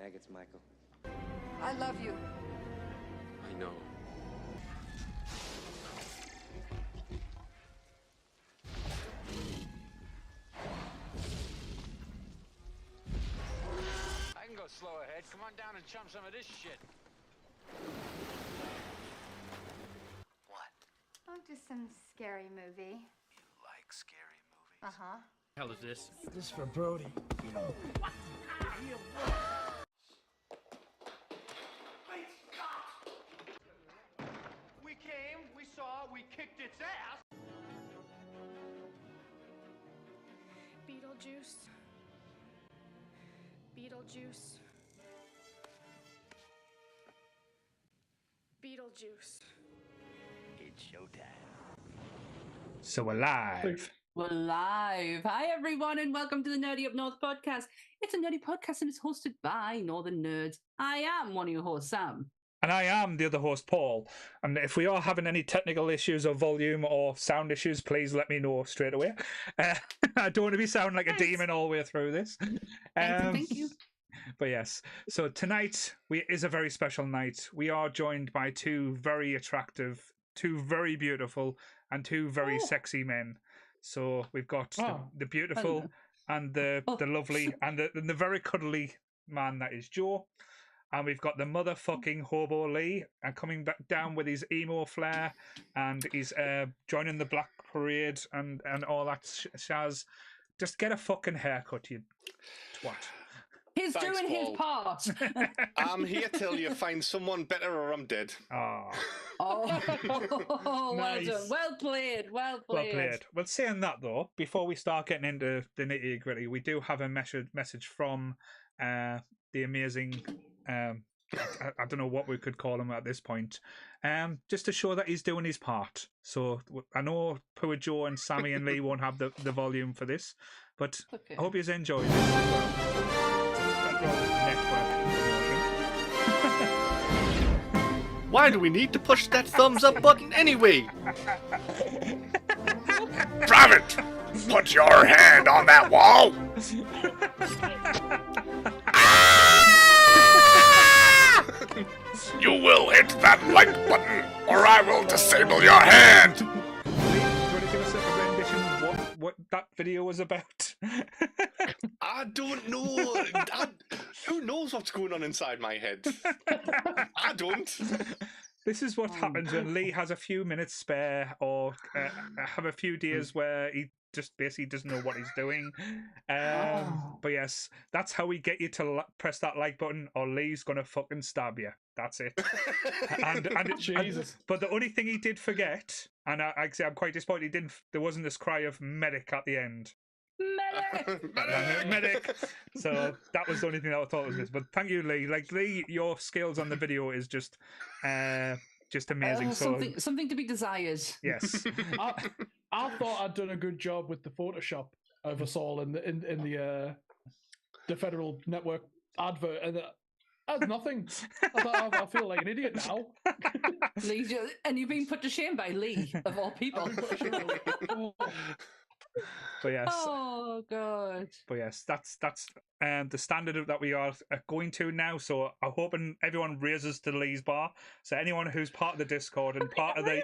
Maggots, Michael. I love you. I know. I can go slow ahead. Come on down and chum some of this shit. What? Oh, just some scary movie. You like scary movies? Uh-huh. Hell is this? This is for Brody. We came, we saw, we kicked its ass. Beetlejuice. Beetlejuice. Beetlejuice. It's showtime. So we're live. We're live. Hi, everyone, and welcome to the Nerdy Up North podcast. It's a nerdy podcast and it's hosted by Northern Nerds. I am one of your hosts, Sam. And I am the other host, Paul. And if we are having any technical issues or volume or sound issues, please let me know straight away. I don't want to be sounding like a demon all the way through this. Thank you. But yes, so tonight is a very special night. We are joined by two very attractive, two very beautiful, and two very sexy men. So we've got the beautiful and the lovely and the very cuddly man that is Joe. And we've got the motherfucking hobo Lee and coming back down with his emo flair, and he's joining the Black Parade and all that shaz. Just get a fucking haircut, you twat. He's Thanks, doing his Paul. part. I'm here till you find someone better or I'm dead. Oh, Well Nice. done. Well played. Well well played. played. Well, saying that though, before we start getting into the nitty gritty, we do have a message from the amazing. I don't know what we could call him at this point. Just to show that he's doing his part. So I know poor Joe and Sammy and Lee won't have the volume for this, but Okay. I hope you enjoy this as well. Federal Network promotion. Why do we need to push that thumbs up button anyway? Private, put your hand on that wall. You will hit that like button, or I will disable your hand. Lee, do you want to give us a rendition what that video was about? I don't know. Who knows what's going on inside my head? I don't. This is what happens when Lee has a few minutes spare or have a few days where he just basically doesn't know what he's doing. But yes, that's how we get you to press that like button or Lee's going to fucking stab you. That's it. Jesus. But the only thing he did forget, and I'm quite disappointed there wasn't this cry of medic at the end. Medic. So that was the only thing that I thought was missed. But thank you, Lee. Like Lee, your skills on the video is just amazing. So Something to be desired. yes, I thought I'd done a good job with the Photoshop of us all in the Federal Network advert, and that's nothing. I thought I feel like an idiot now. Lee, and you've been put to shame by Lee, of all people. but yes. Oh, God. But yes, that's the standard that we are going to now. So I'm hoping everyone raises to Lee's bar. So anyone who's part of the Discord and part of the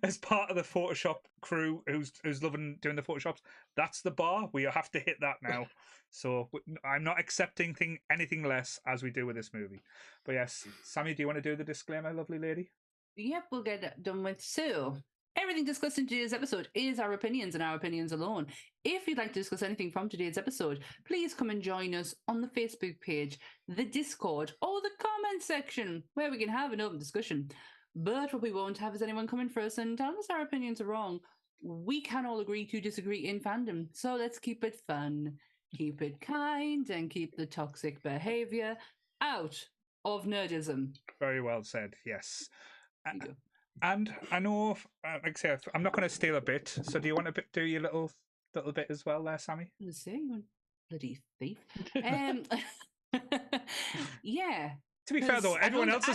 as part of the Photoshop crew who's loving doing the Photoshops, that's the bar. We have to hit that now. So I'm not accepting anything less as we do with this movie. But yes, Sammy, do you want to do the disclaimer, lovely lady? Yep, we'll get it done with. So, everything discussed in today's episode is our opinions and our opinions alone. If you'd like to discuss anything from today's episode, please come and join us on the Facebook page, the Discord, or the comment section, where we can have an open discussion. But what we won't have is anyone coming for us and telling us our opinions are wrong. We can all agree to disagree in fandom, so let's keep it fun, keep it kind, and keep the toxic behaviour out of nerdism. Very well said. Yes. There you go. And I know, like I say, I'm not going to steal a bit. So do you want to do your little bit as well, there, Sammy? I was saying, you bloody thief. Yeah. To be fair though, everyone else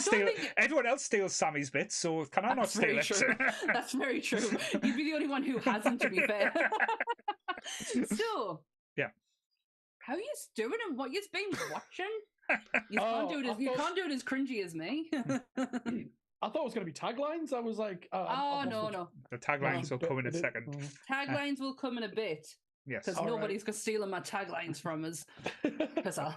steals Sammy's bits. So can I not steal it? That's very true. You'd be the only one who hasn't, to be fair. So, yeah. how you doing and what you've been watching? You can't do it. You I thought- can't do it as cringy as me. I thought it was going to be taglines. I was like, Oh no. The taglines will come in a second. Taglines will come in a bit Yes. because All nobody's stealing my taglines from us. Because I'll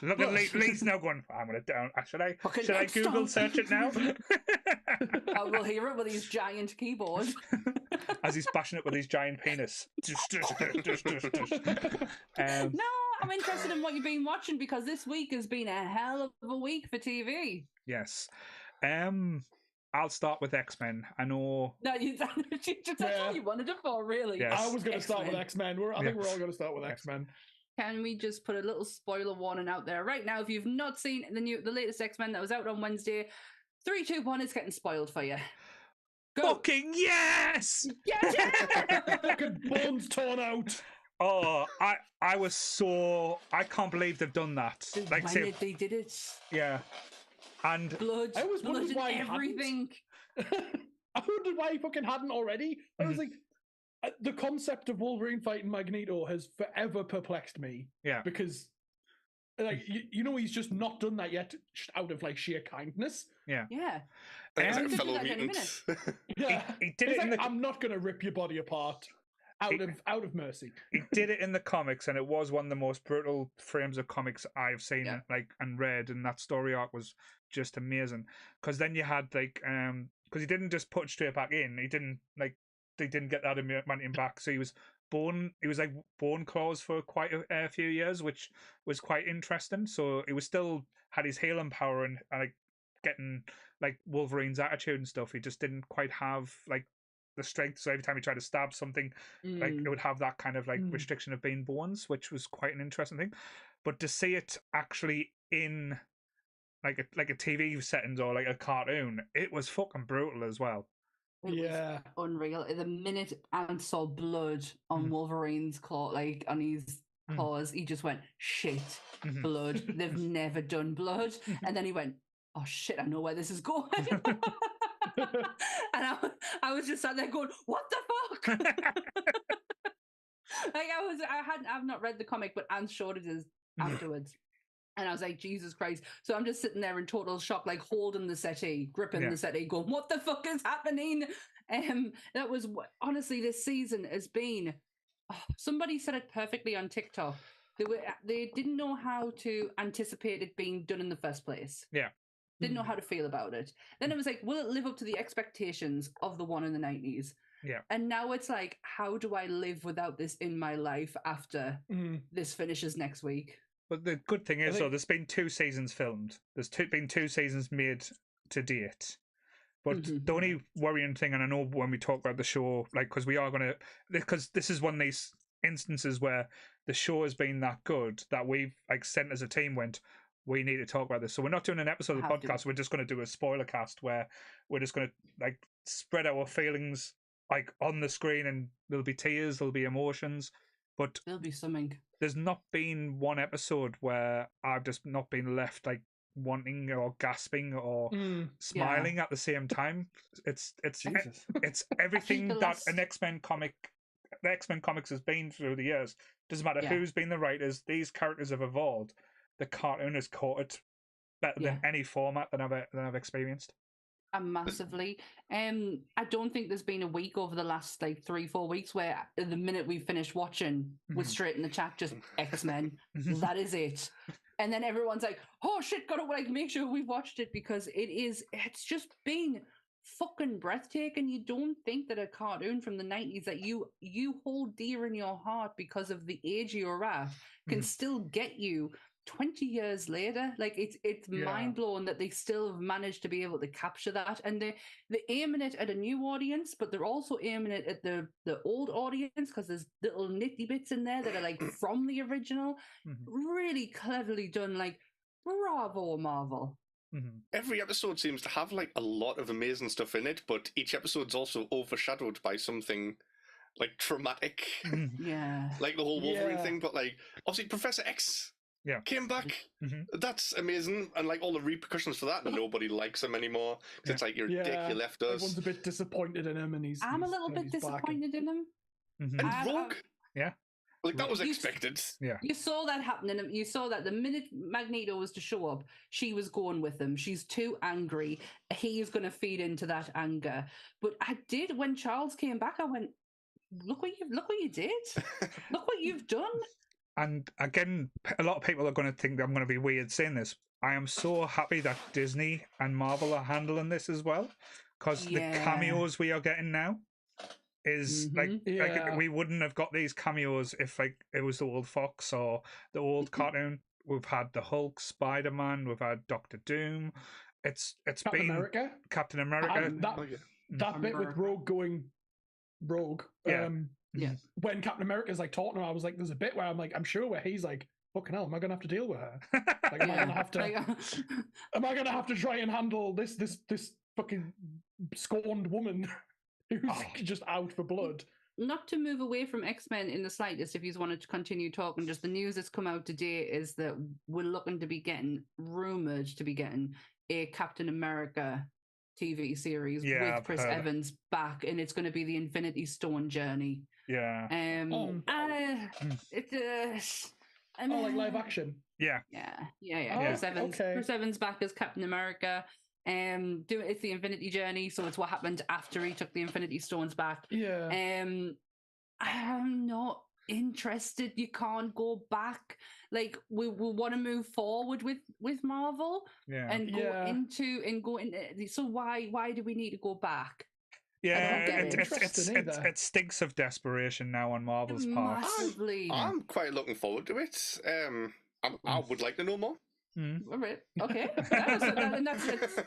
Look at Lee's now going, I'm going to down. Should I Fucking Google next time. search it now? I will hear it with his giant keyboard. As he's bashing it with his giant penis. No, I'm interested in what you've been watching because this week has been a hell of a week for TV. Yes. I'll start with X-Men. I know. No, that's all you wanted it for, really. Yes. I was going to start with X-Men. X-Men. I think we're all going to start with X-Men. Can we just put a little spoiler warning out there right now? If you've not seen the latest X-Men that was out on Wednesday, 3, 2, 1, it's getting spoiled for you. Go. Fucking yes! Yes! Fucking bones torn out. Oh, I was so... I can't believe they've done that. Like, When they did it. yeah. And Blood, I always blood wondered and why he everything. I wondered why he fucking hadn't already. I was like, the concept of Wolverine fighting Magneto has forever perplexed me. Yeah. Because, like, you know, he's just not done that yet out of, like, sheer kindness. yeah. Yeah. Like, Could it's do like fellow that in a mutants. Yeah. He did It's it in like, the... I'm not going to rip your body apart out of mercy. He did it in the comics, and it was one of the most brutal frames of comics I've seen, Yeah. like, and read. And that story arc was just amazing. Because then you had like, because he didn't just put straight back in. He didn't like they didn't get that adamantium back, so he was like bone claws for quite a few years, which was quite interesting. So he was still had his healing power and like getting like Wolverine's attitude and stuff. He just didn't quite have like the strength. So every time he tried to stab something, like it would have that kind of like restriction of being bones, which was quite an interesting thing. But to see it actually in like a TV settings or like a cartoon, it was fucking brutal as well. It was unreal. The minute Ant saw blood on Wolverine's claw, like on his claws, he just went, shit, blood. They've never done blood. And then he went, oh shit, I know where this is going. And I was just sat there going, what the fuck? Like I've not read the comic, but Ant showed it as afterwards. And I was like, Jesus Christ. So I'm just sitting there in total shock, like holding the settee, gripping the settee, going, what the fuck is happening? That was, honestly, this season has been, somebody said it perfectly on TikTok. They didn't know how to anticipate it being done in the first place. Yeah. Didn't know how to feel about it. Then it was like, will it live up to the expectations of the one in the 90s? Yeah. And now it's like, how do I live without this in my life after this finishes next week? But the good thing is, though, there's been 2 seasons filmed. There's been 2 seasons made to date. But the only worrying thing, and I know when we talk about the show, like, because this is one of these instances where the show has been that good that we've, like, sent as a team went, we need to talk about this. So we're not doing an episode of the podcast. We're just going to do a spoiler cast where we're just going to, like, spread our feelings, like, on the screen, and there'll be tears, there'll be emotions. But there'll be something. There's not been one episode where I've just not been left like wanting or gasping or smiling at the same time. It's everything that an X-Men comics has been through the years. Doesn't matter who's been the writers, these characters have evolved. The cartoon has caught it better than any format that I've experienced. Massively. I don't think there's been a week over the last like 3-4 weeks where the minute we finished watching we're straight in the chat just X-Men. That is it. And then everyone's like, oh shit, gotta like make sure we've watched it because it's just been fucking breathtaking. You don't think that a cartoon from the 90s that you hold dear in your heart because of the age you're at can still get you 20 years later. Like it's mind-blowing that they still have managed to be able to capture that, and they're aiming it at a new audience, but they're also aiming it at the old audience because there's little nitty bits in there that are like from the original. Really cleverly done. Like bravo, Marvel. Every episode seems to have like a lot of amazing stuff in it, but each episode's also overshadowed by something like traumatic. Yeah. Like the whole Wolverine thing, but like obviously Professor X came back. That's amazing, and like all the repercussions for that. Nobody likes him anymore. It's like, you're a dick. You left us. Everyone's a bit disappointed in him, and I'm a little bit disappointed in him. And Rogue. Like, that was expected. Yeah. You saw that happening. You saw that the minute Magneto was to show up, she was going with him. She's too angry. He's going to feed into that anger. But I did, when Charles came back, I went, look what you did. Look what you've done. And again, a lot of people are going to think that I'm going to be weird saying this. I am so happy that Disney and Marvel are handling this as well, because the cameos we are getting now is like we wouldn't have got these cameos if like it was the old Fox or the old cartoon. We've had the Hulk, Spider-Man, we've had Doctor Doom. It's Captain America. That bit with Rogue going rogue. When Captain America's like talking to her, I was like, there's a bit where I'm like, I'm sure where he's like, fucking hell, am I gonna have to deal with her? Like, am I gonna have to? Am I gonna have to try and handle this fucking scorned woman who's just out for blood? Not to move away from X-Men in the slightest, if you wanted to continue talking, just the news that's come out today is that we're looking to be rumored to be getting a Captain America TV series with Chris Evans back, and it's going to be the Infinity Stone journey. Like live action. Yeah. Chris Evans back as Captain America. It's the Infinity Journey, so it's what happened after he took the Infinity Stones back. I'm not interested. You can't go back. Like, we want to move forward with Marvel and go into so why do we need to go back? It stinks of desperation now on Marvel's part. Massively. I'm quite looking forward to it. I would like to know more. All right. Okay. That's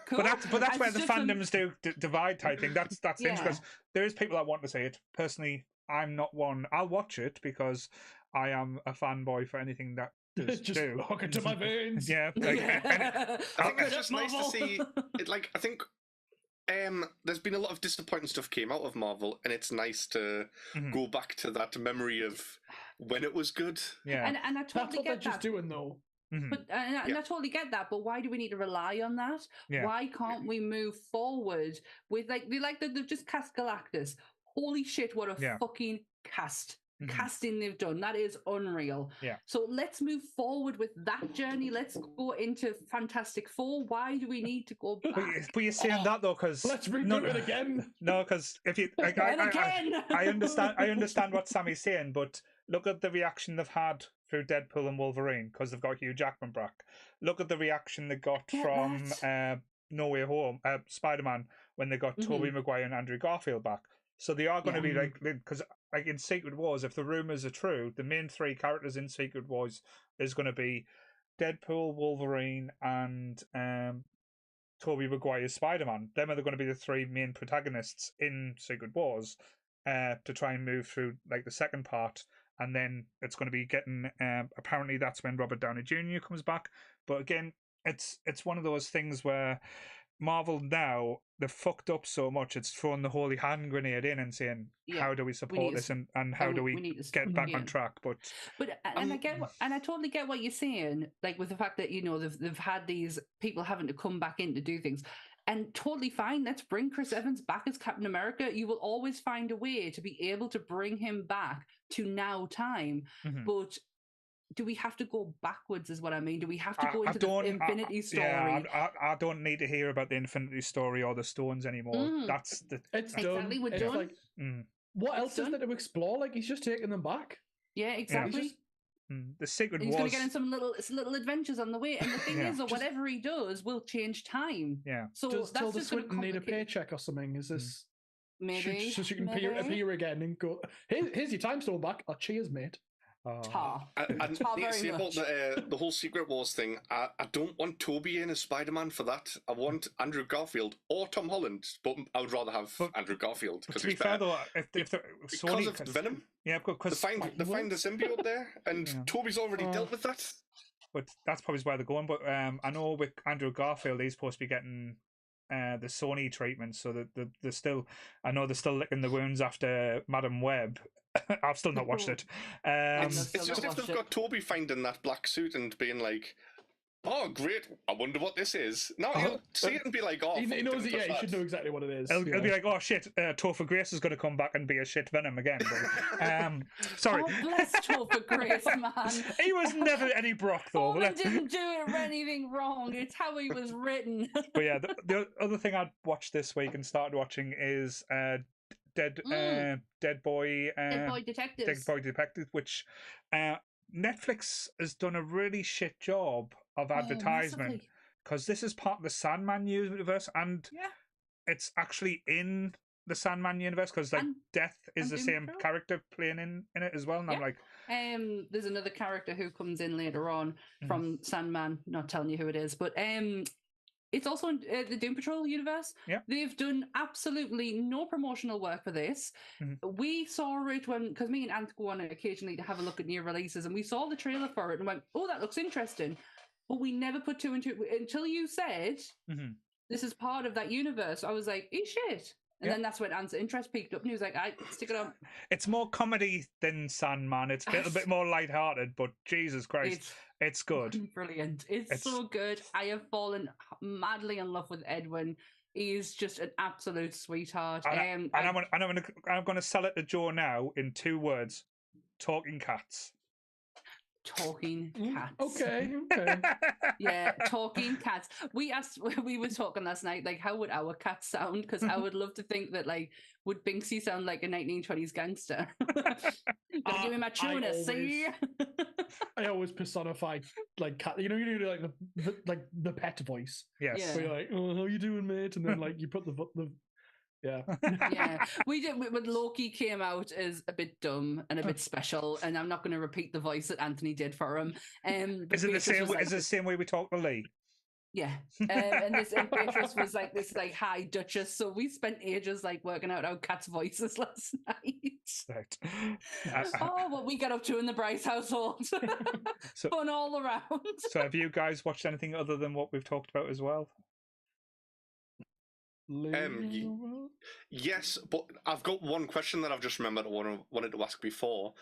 cool. But that's where the fandoms do divide type thing. That's interesting, because there is people that want to say it. Personally, I'm not one. I'll watch it because I am a fanboy for anything that does just hook it to my veins. I think it's just nice to see it. Like, I think there's been a lot of disappointing stuff came out of Marvel, and it's nice to go back to that memory of when it was good. And I totally that's what get they're that. just doing though. But I totally get that. But why do we need to rely on that? Why can't we move forward with they've just cast Galactus? Holy shit! What a fucking casting they've done. That is unreal. So let's move forward with that journey. Let's go into Fantastic Four. Why do we need to go back? But you're saying that though, because let's reboot it again. No, because if you I understand what Sammy's saying, but look at the reaction they've had through Deadpool and Wolverine, because they've got Hugh Jackman back. Look at the reaction they got from No Way Home, Spider-Man, when they got Tobey Maguire and Andrew Garfield back. So they are going to be like, because like in Secret Wars, if the rumors are true, the main three characters in Secret Wars is going to be Deadpool, Wolverine, and Tobey Maguire's Spider-Man. Them are going to be the three main protagonists in Secret Wars to try and move through like the second part. And then it's going to be getting. Apparently, that's when Robert Downey Jr. comes back. But again, it's one of those things where Marvel now, they've fucked up so much. It's thrown the holy hand grenade in and saying, "How do we support this and how do we get back on track?" But I totally get what you're saying. Like with the fact that they've had these people having to come back in to do things. And totally fine. Let's bring Chris Evans back as Captain America. You will always find a way to be able to bring him back to now time. But do we have to go backwards is what I mean. Do we have to go into the Infinity Story? I don't need to hear about the Infinity Story or the stones anymore. It's exactly done. We're done. Like, what else is there to explore? Like, he's just taking them back. Yeah, exactly. The Secret Wars. He's going to get in some little adventures on the way, and the thing is that whatever he does will change time. Yeah. So does that's Tilda just going to Swinton need a paycheck or something? Is this maybe so she can appear again and go? Here's your time stone back. Oh, cheers, mate. Tar. And very see about the whole Secret Wars thing, I don't want Toby in as Spider-Man for that. I want Andrew Garfield or Tom Holland, but I would rather have Andrew Garfield. To be fair though, because of Venom, because they find the symbiote there, and Toby's already dealt with that. But that's probably where they're going. But I know with Andrew Garfield, he's supposed to be getting the Sony treatment, so that they're still licking the wounds after Madam Web. I've still not watched it. It's just if they've got Toby finding that black suit and being like, oh, great! I wonder what this is. No, he'll see it and be like, oh, He fuck, knows it. don't Yeah, touch he should that. know exactly what it is. It'll be like, oh shit, Topher Grace is going to come back and be a shit Venom again. But, sorry. Oh, bless Topher Grace, man. He was never any Brock, though. Owen didn't do anything wrong. It's how he was written. But yeah, the other thing I'd watched this week and started watching is Dead Boy Dead Boy Detectives. Dead Boy Detectives, which Netflix has done a really shit job of advertisement, massively. because this is part of the Sandman universe, and Yeah. it's actually in the Sandman universe, because like And- Death is the Doom same Patrol. character playing in it as well, and I'm Yeah. like, There's another character who comes in later on from Sandman. Not telling you who it is, but it's also in the Doom Patrol universe. Yeah. They've done absolutely no promotional work for this. We saw it because me and Ant go on it occasionally to have a look at new releases, and we saw the trailer for it and went, "Oh, that looks interesting," but we never put two and two until you said this is part of that universe. I was like, "Eh, shit." And Yeah. then that's when Ant's interest peaked up, and he was like, "I stick it on." it's more comedy than Sandman. It's a little bit more lighthearted, but Jesus Christ, it's good. Brilliant. It's so good. I have fallen madly in love with Edwin. He's just an absolute sweetheart. And I'm gonna sell it to Joe now in 2 words: talking cats. Talking cats. Okay. Yeah, talking cats. We were talking last night, like, how would our cats sound? Because I would love to think that, like, would Binksy sound like a 1920s gangster? Gotta give me my tuna, see? I always personify like cat. You know, like the pet voice. Yes. Yeah. Where you're like, oh, how you doing, mate? And then like you put the yeah. Yeah, we did. When Loki came out as a bit dumb and a bit special, and I'm not going to repeat the voice that Anthony did for him. But Is it the Beatrice same? was like Is it the same way we talk to Lee? Yeah, and Beatrice was like this, like high Duchess. So we spent ages like working out our cats' voices last night. Right. Oh, what we get up to in the Bryce household! Fun all around. So, have you guys watched anything other than what we've talked about as well? Yes, but I've got one question that I've just remembered I wanted to ask before.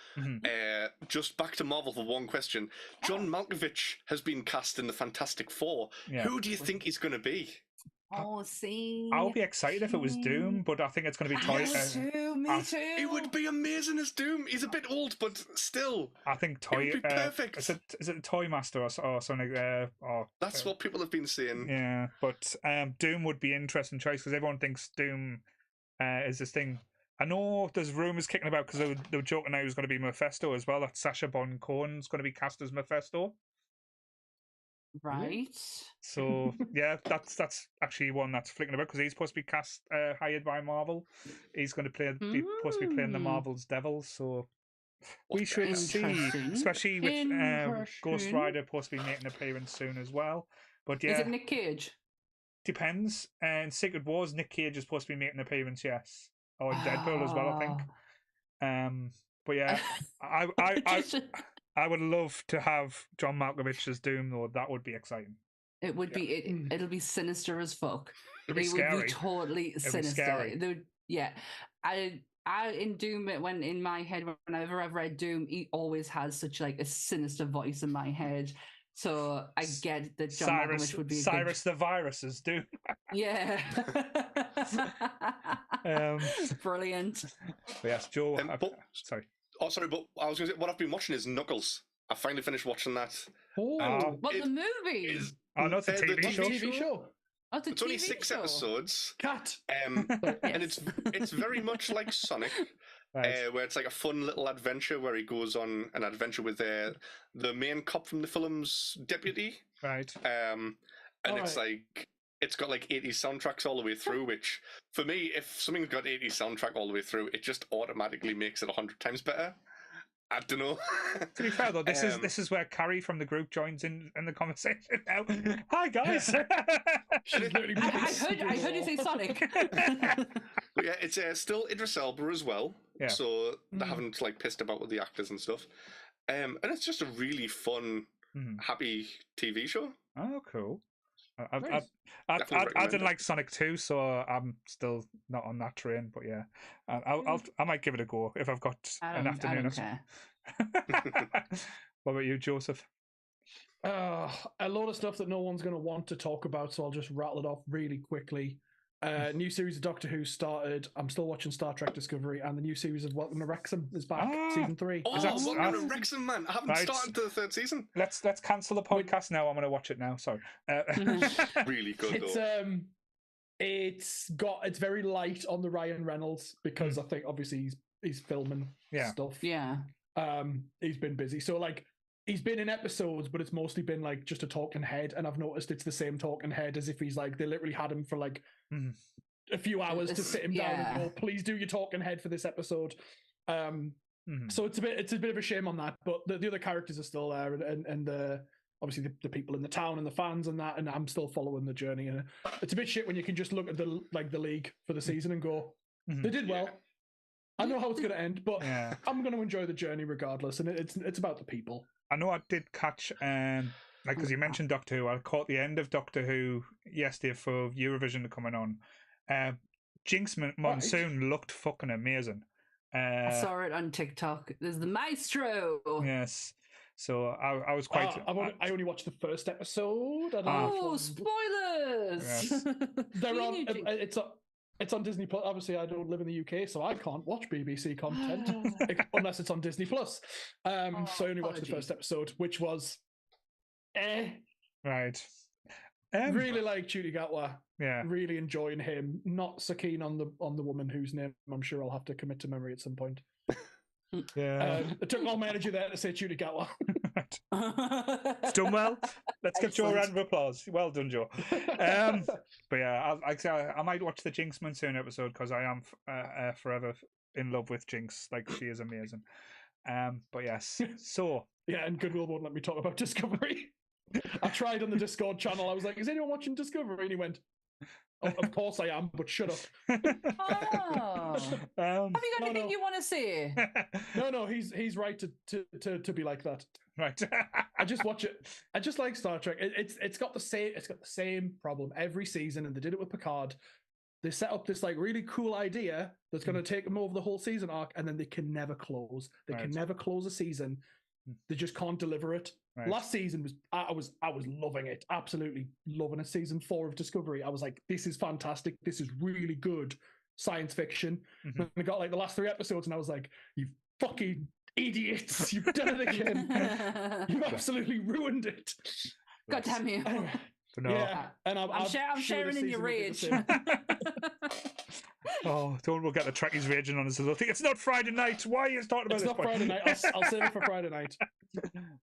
Just back to Marvel for one question. John Malkovich has been cast in the Fantastic Four. Yeah. Who do you think he's going to be? Oh, see, I'll be excited if it was Doom, but I think it's going to be Toy. Me too. It would be amazing as Doom. He's a bit old, but still. I think Toy. It would be perfect. Is it Toy Master or something? That's what people have been saying. Yeah, but Doom would be an interesting choice because everyone thinks Doom is this thing. I know there's rumours kicking about because they were joking now he was going to be Mephisto as well. That Sacha Baron Cohen's going to be cast as Mephisto. Right. So yeah, that's actually one that's flicking about because he's supposed to be cast hired by Marvel. He's going to be supposed to be playing the Marvel's Devil. So we should see, especially with Ghost Rider supposed to be making an appearance soon as well. But yeah, is it Nick Cage? Depends. And Secret Wars, Nick Cage is supposed to be making an appearance, yes, or in Deadpool as well, I think. But yeah, I would love to have John Malkovich as Doom, though. That would be exciting. It would be. It'll be sinister as fuck. It'd be it scary. Would be totally sinister. Yeah, I in Doom. When in my head, whenever I've read Doom, he always has such like a sinister voice in my head. So I get that John Malkovich would be Cyrus the Virus as Doom. Yeah. Brilliant. But yes, Joe. Sorry. Oh, sorry, but I was going to say, what I've been watching is Knuckles. I finally finished watching that. What, the movie? No, it's a TV show. Oh, it's a it's only 6 episodes. Cat. And it's very much like Sonic, where it's like a fun little adventure where he goes on an adventure with the main cop from the film's deputy. Right. It's like it's got like 80s soundtracks all the way through, which for me, if something's got 80s soundtrack all the way through, it just automatically makes it 100 times better. I don't know. To be fair though, this is where Carrie from the group joins in the conversation now. Hi guys. I heard you say Sonic. But yeah, it's still Idris Elba as well. Yeah. So they haven't like pissed about with the actors and stuff. And it's just a really fun, happy TV show. Oh, cool. I didn't like Sonic 2, so I'm still not on that train. But yeah, I might give it a go if I've got an afternoon. I don't care. What about you, Joseph? A lot of stuff that no one's going to want to talk about, so I'll just rattle it off really quickly. New series of Doctor Who started. I'm still watching Star Trek Discovery, and the new series of Welcome to Wrexham is back, season 3. Oh, Welcome to Wrexham, man! I haven't started the 3rd season. Let's cancel the podcast now. I'm going to watch it now. Sorry. Really good. It's very light on the Ryan Reynolds because I think obviously he's filming stuff. Yeah. He's been busy, so like he's been in episodes, but it's mostly been like just a talking head, and I've noticed it's the same talking head as if he's like they literally had him for like a few hours to sit him down and go, please do your talking head for this episode. So it's a bit of a shame on that, but the other characters are still there, and the obviously the people in the town and the fans and that, and I'm still following the journey. And it's a bit shit when you can just look at the league for the season and go, they did well. I know how it's going to end, but I'm going to enjoy the journey regardless. And it's about the people. I know I did catch, because you mentioned Doctor Who, I caught the end of Doctor Who yesterday for Eurovision coming on. Jinx Monsoon looked fucking amazing. I saw it on TikTok. There's the maestro. Yes. So I was quite. I only watched the first episode. Spoilers! Yes. They're on. It's on Disney Plus. Obviously, I don't live in the UK, so I can't watch BBC content unless it's on Disney Plus. So I only watched the first episode, which was, right. Really like Judy Gatwa. Yeah. Really enjoying him. Not so keen on the woman whose name I'm sure I'll have to commit to memory at some point. Yeah. It took all my energy there to say Judy Gatwa. It's done well. Let's give Joe a round of applause. Well done, Joe. But yeah, I might watch the Jinx Monsoon episode because I am forever in love with Jinx. Like, she is amazing. But yes, so yeah, and Goodwill won't let me talk about Discovery. I tried on the Discord channel. I was like, "Is anyone watching Discovery?" And he went, of course I am, but shut up. Have you got anything you want to say? No, he's right to be like that. Right. I just watch it. I just like Star Trek. It's got the same problem every season, and they did it with Picard. They set up this like really cool idea that's going to take them over the whole season arc, and then they can never close. They can never close a season. They just can't deliver it. Right. Last season I was loving it, absolutely loving it. Season 4 of Discovery, I was like, this is fantastic. This is really good science fiction. And I got like the last 3 episodes, and I was like, you fucking idiots! You've done it again. You've absolutely ruined it. God damn you! Anyway, no. Yeah, and I'm sharing in your rage. Oh, we'll get the Trekkies raging on us. I think it's not Friday night. Why are you talking about this? It's not Friday night. I'll save it for Friday night.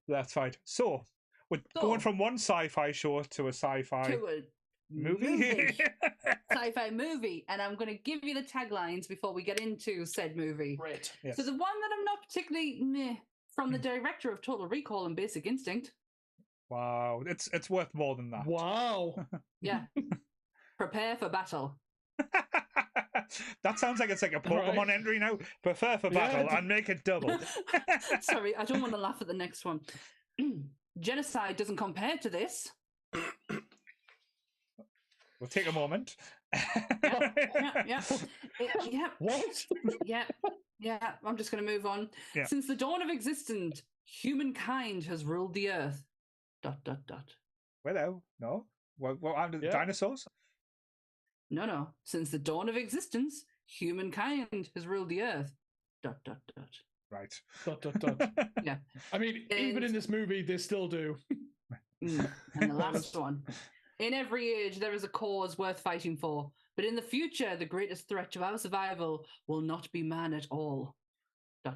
That's fine. So, we're going from one sci-fi show to a sci-fi to a movie. Sci-fi movie, and I'm going to give you the taglines before we get into said movie. Right. Yes. So the one that I'm not particularly from the director of Total Recall and Basic Instinct. Wow, it's worth more than that. Wow. Yeah. Prepare for battle. That sounds like it's like a Pokemon entry now. Prepare for battle and make it double. Sorry, I don't want to laugh at the next one. Genocide doesn't compare to this. We'll take a moment. Yeah. What? Yeah. I'm just going to move on. Yeah. Since the dawn of existence, humankind has ruled the earth. ... Well, no. What dinosaurs? No. Since the dawn of existence, humankind has ruled the earth. ... Right. ... Yeah. I mean, even in this movie, they still do. And the last one. In every age, there is a cause worth fighting for. But in the future, the greatest threat to our survival will not be man at all. ... I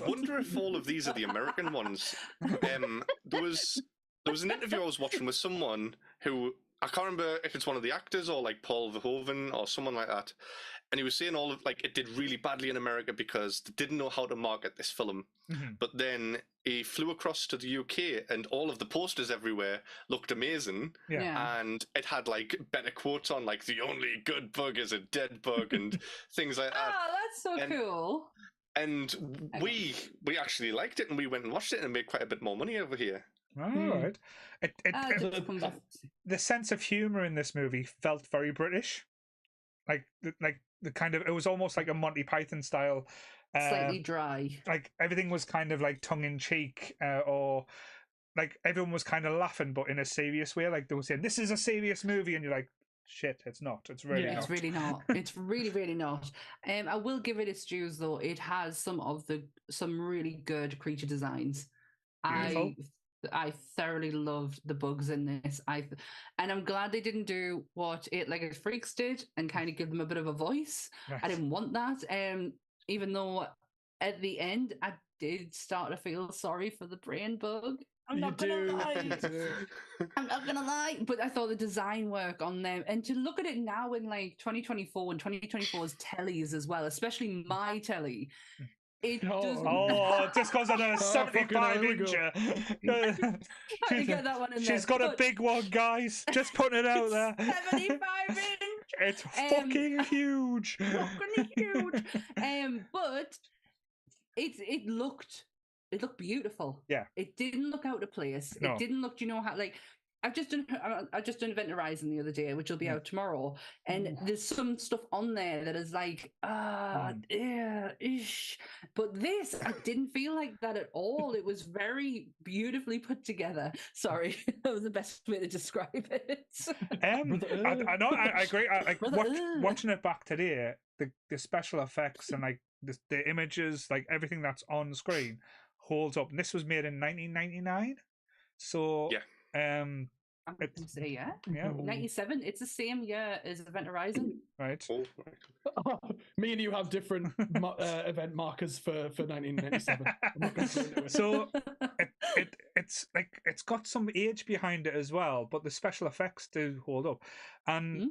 wonder if all of these are the American ones. There was an interview I was watching with someone who, I can't remember if it's one of the actors or like Paul Verhoeven or someone like that, and he was saying all of like it did really badly in America because they didn't know how to market this film. But then he flew across to the UK and all of the posters everywhere looked amazing. Yeah. And it had like better quotes on like the only good bug is a dead bug and things like that. Oh, that's so cool. And we actually liked it, and we went and watched it, and made quite a bit more money over here. All right. The sense of humor in this movie felt very British, like the kind of, it was almost like a Monty Python style. Slightly dry. Like everything was kind of like tongue in cheek, or like everyone was kind of laughing, but in a serious way. Like they were saying, "This is a serious movie," and you're like, "Shit, it's not. It's really Yeah. not." It's really not. It's really, really not. I will give it its dues though. It has some really good creature designs. Beautiful. I thoroughly loved the bugs in this. And I'm glad they didn't do what It Like Freaks did and kind of give them a bit of a voice. Right. I didn't want that. Even though at the end I did start to feel sorry for the brain bug. I'm not gonna lie, but I thought the design work on them, and to look at it now in like 2024 and 2024's tellies as well, especially my telly, it does. Oh, just because of a 75 incher. She's get that one in She's there, got a big one, guys. Just putting it out there. 75 inch. It's fucking huge. Fucking huge. But it looked beautiful. Yeah. It didn't look out of place. No. It didn't look, how like I've just done Event Horizon the other day, which will be out tomorrow, and there's some stuff on there that is like ish. But this, I didn't feel like that at all. It was very beautifully put together. Sorry, that was the best way to describe it. I know, I agree. Watching it back today, the special effects and like the images, like everything that's on screen holds up. And this was made in 1999, so yeah. I'm going to say, yeah. 97. It's the same year as Event Horizon. Right. Me and you have different event markers for 1997. I'm not going to go into it. So it's like it's got some age behind it as well, but the special effects do hold up. And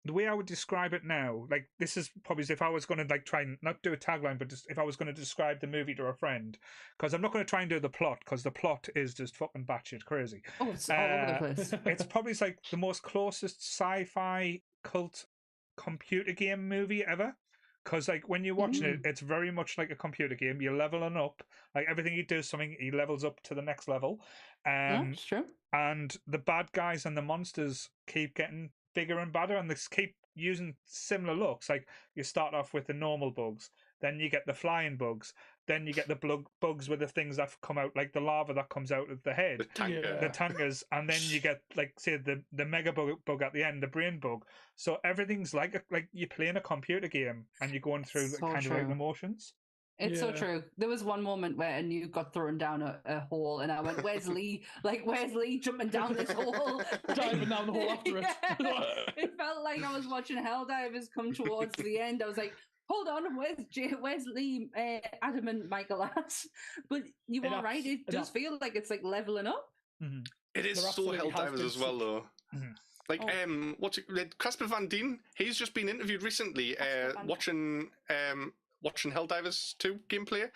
the way I would describe it now, like this is probably if I was going to like try and not do a tagline, but just if I was going to describe the movie to a friend, because I'm not going to try and do the plot, because the plot is just fucking batshit crazy. Oh, it's all over the place. It's probably like the most closest sci-fi cult computer game movie ever. Because like when you're watching it, it's very much like a computer game. You're leveling up. Like everything you do, something he levels up to the next level. That's true. And the bad guys and the monsters keep getting bigger and badder, and they keep using similar looks. Like you start off with the normal bugs, then you get the flying bugs, then you get the bugs with the things that come out, like the lava that comes out of the head, the tankers, and then you get like say the mega bug at the end, the brain bug. So everything's like you're playing a computer game and you're going through kind of like emotions. It's so true. There was one moment where a nuke got thrown down a hole, and I went, "Where's Lee? Like, where's Lee jumping down this hole, diving down the hole after it?" It felt like I was watching Helldivers come towards the end. I was like, "Hold on, where's Lee, Adam, and Michael at?" But you are right. It does feel like it's like leveling up. Mm-hmm. It is so Helldivers as well, though. Mm-hmm. Like Casper Van Dien, he's just been interviewed recently, watching Helldivers 2 gameplay,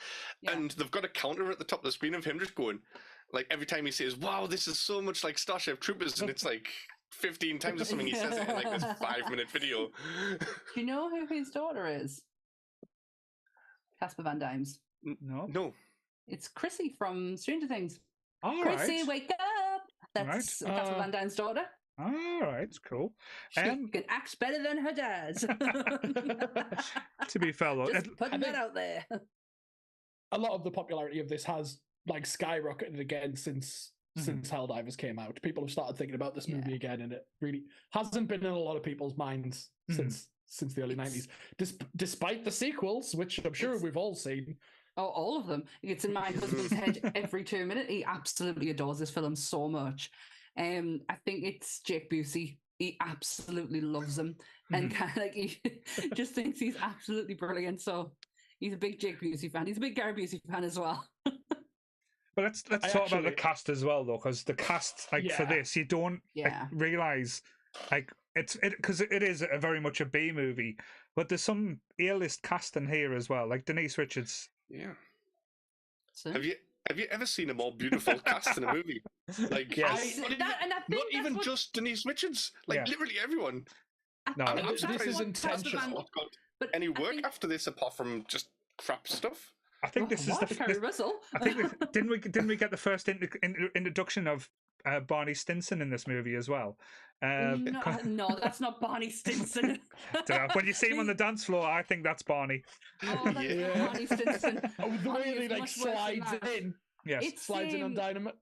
and they've got a counter at the top of the screen of him just going, like every time he says, "Wow, this is so much like Starship Troopers," and it's like 15 times or something he says it in like this 5-minute video. Do you know who his daughter is? Casper Van Dine's. No. It's Chrissy from Stranger Things. Chrissy, wake up! That's Casper Van Dine's daughter. All right, cool. She can act better than her dad. To be fair, though, just putting that out there. A lot of the popularity of this has like skyrocketed again since Helldivers came out. People have started thinking about this movie again, and it really hasn't been in a lot of people's minds since the early 90s. Despite the sequels, which I'm sure we've all seen. Oh, all of them. It's in my husband's head every 2 minutes. He absolutely adores this film so much. I think it's Jake Busey. He absolutely loves him, and kind of like he just thinks he's absolutely brilliant. So he's a big Jake Busey fan. He's a big Gary Busey fan as well. But let's talk about the cast as well, though, because the cast for this, you don't realize because it is a very much a B movie, but there's some A-list cast in here as well, like Denise Richards. Yeah. So? Have you ever seen a more beautiful cast in a movie? Like, not even just Denise Richards. Like, literally everyone. I'm surprised this is intentional. Got any work after this apart from just crap stuff? I think this is Carrie Russell. I think didn't we get the first introduction of Barney Stinson in this movie as well? No, that's not Barney Stinson. When you see him on the dance floor, I think that's Barney. Oh, that's not Barney Stinson. The way he like slides in. Yes. It's Slides in on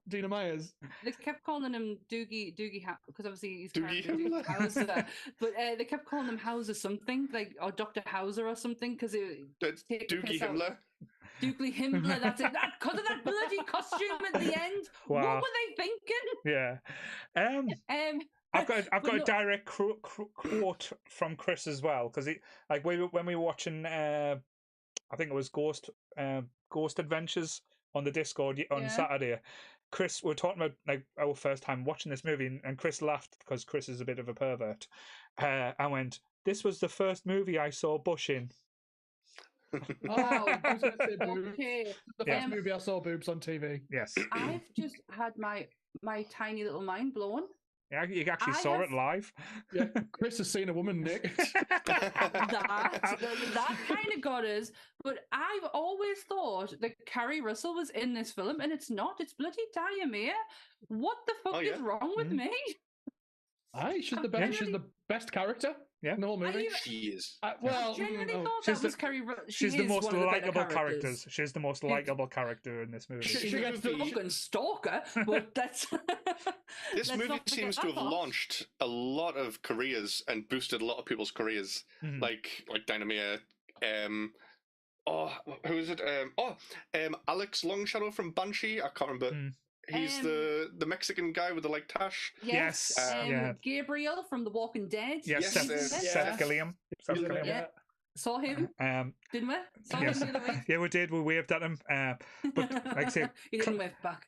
Dina Myers. They kept calling him Doogie because obviously he's Doogie character Himmler. Hauser, but they kept calling him Hauser something like or Dr. Hauser or something because it That's Doogie Himmler. Doogie Himmler. That's it. Because of that bloody costume at the end. Wow. What were they thinking? Yeah. I've got a direct quote from Chris as well because when we were watching I think it was Ghost Adventures on the Discord on Saturday. Chris, we're talking about like our first time watching this movie, and Chris laughed because Chris is a bit of a pervert. I went, "This was the first movie I saw Bush in." Oh, I was going to say boobs. Okay. The first movie I saw boobs on TV. Yes. I've just had my tiny little mind blown. Yeah, you actually saw it live. Yeah, Chris has seen a woman naked. that kind of got us. But I've always thought that Carrie Russell was in this film, and it's not. It's bloody Diamir. What the fuck is wrong with me? Aye, she's the best. She's the best character in the whole movie. She is. Well, I genuinely thought that was Carrie Russell. She's the most likable characters. She's the most likable character in this movie. She gets the fucking stalker, but that's. This movie seems to have launched a lot of careers and boosted a lot of people's careers, like Dynamere. Who is it? Alex Longshadow from Banshee. I can't remember. He's the Mexican guy with the tash. Yes. Gabriel from The Walking Dead. Yes. Seth Gilliam. Yeah. Saw him, didn't we? Saw him the other week. Yeah, we did. We waved at him. But like I say, he didn't wave back.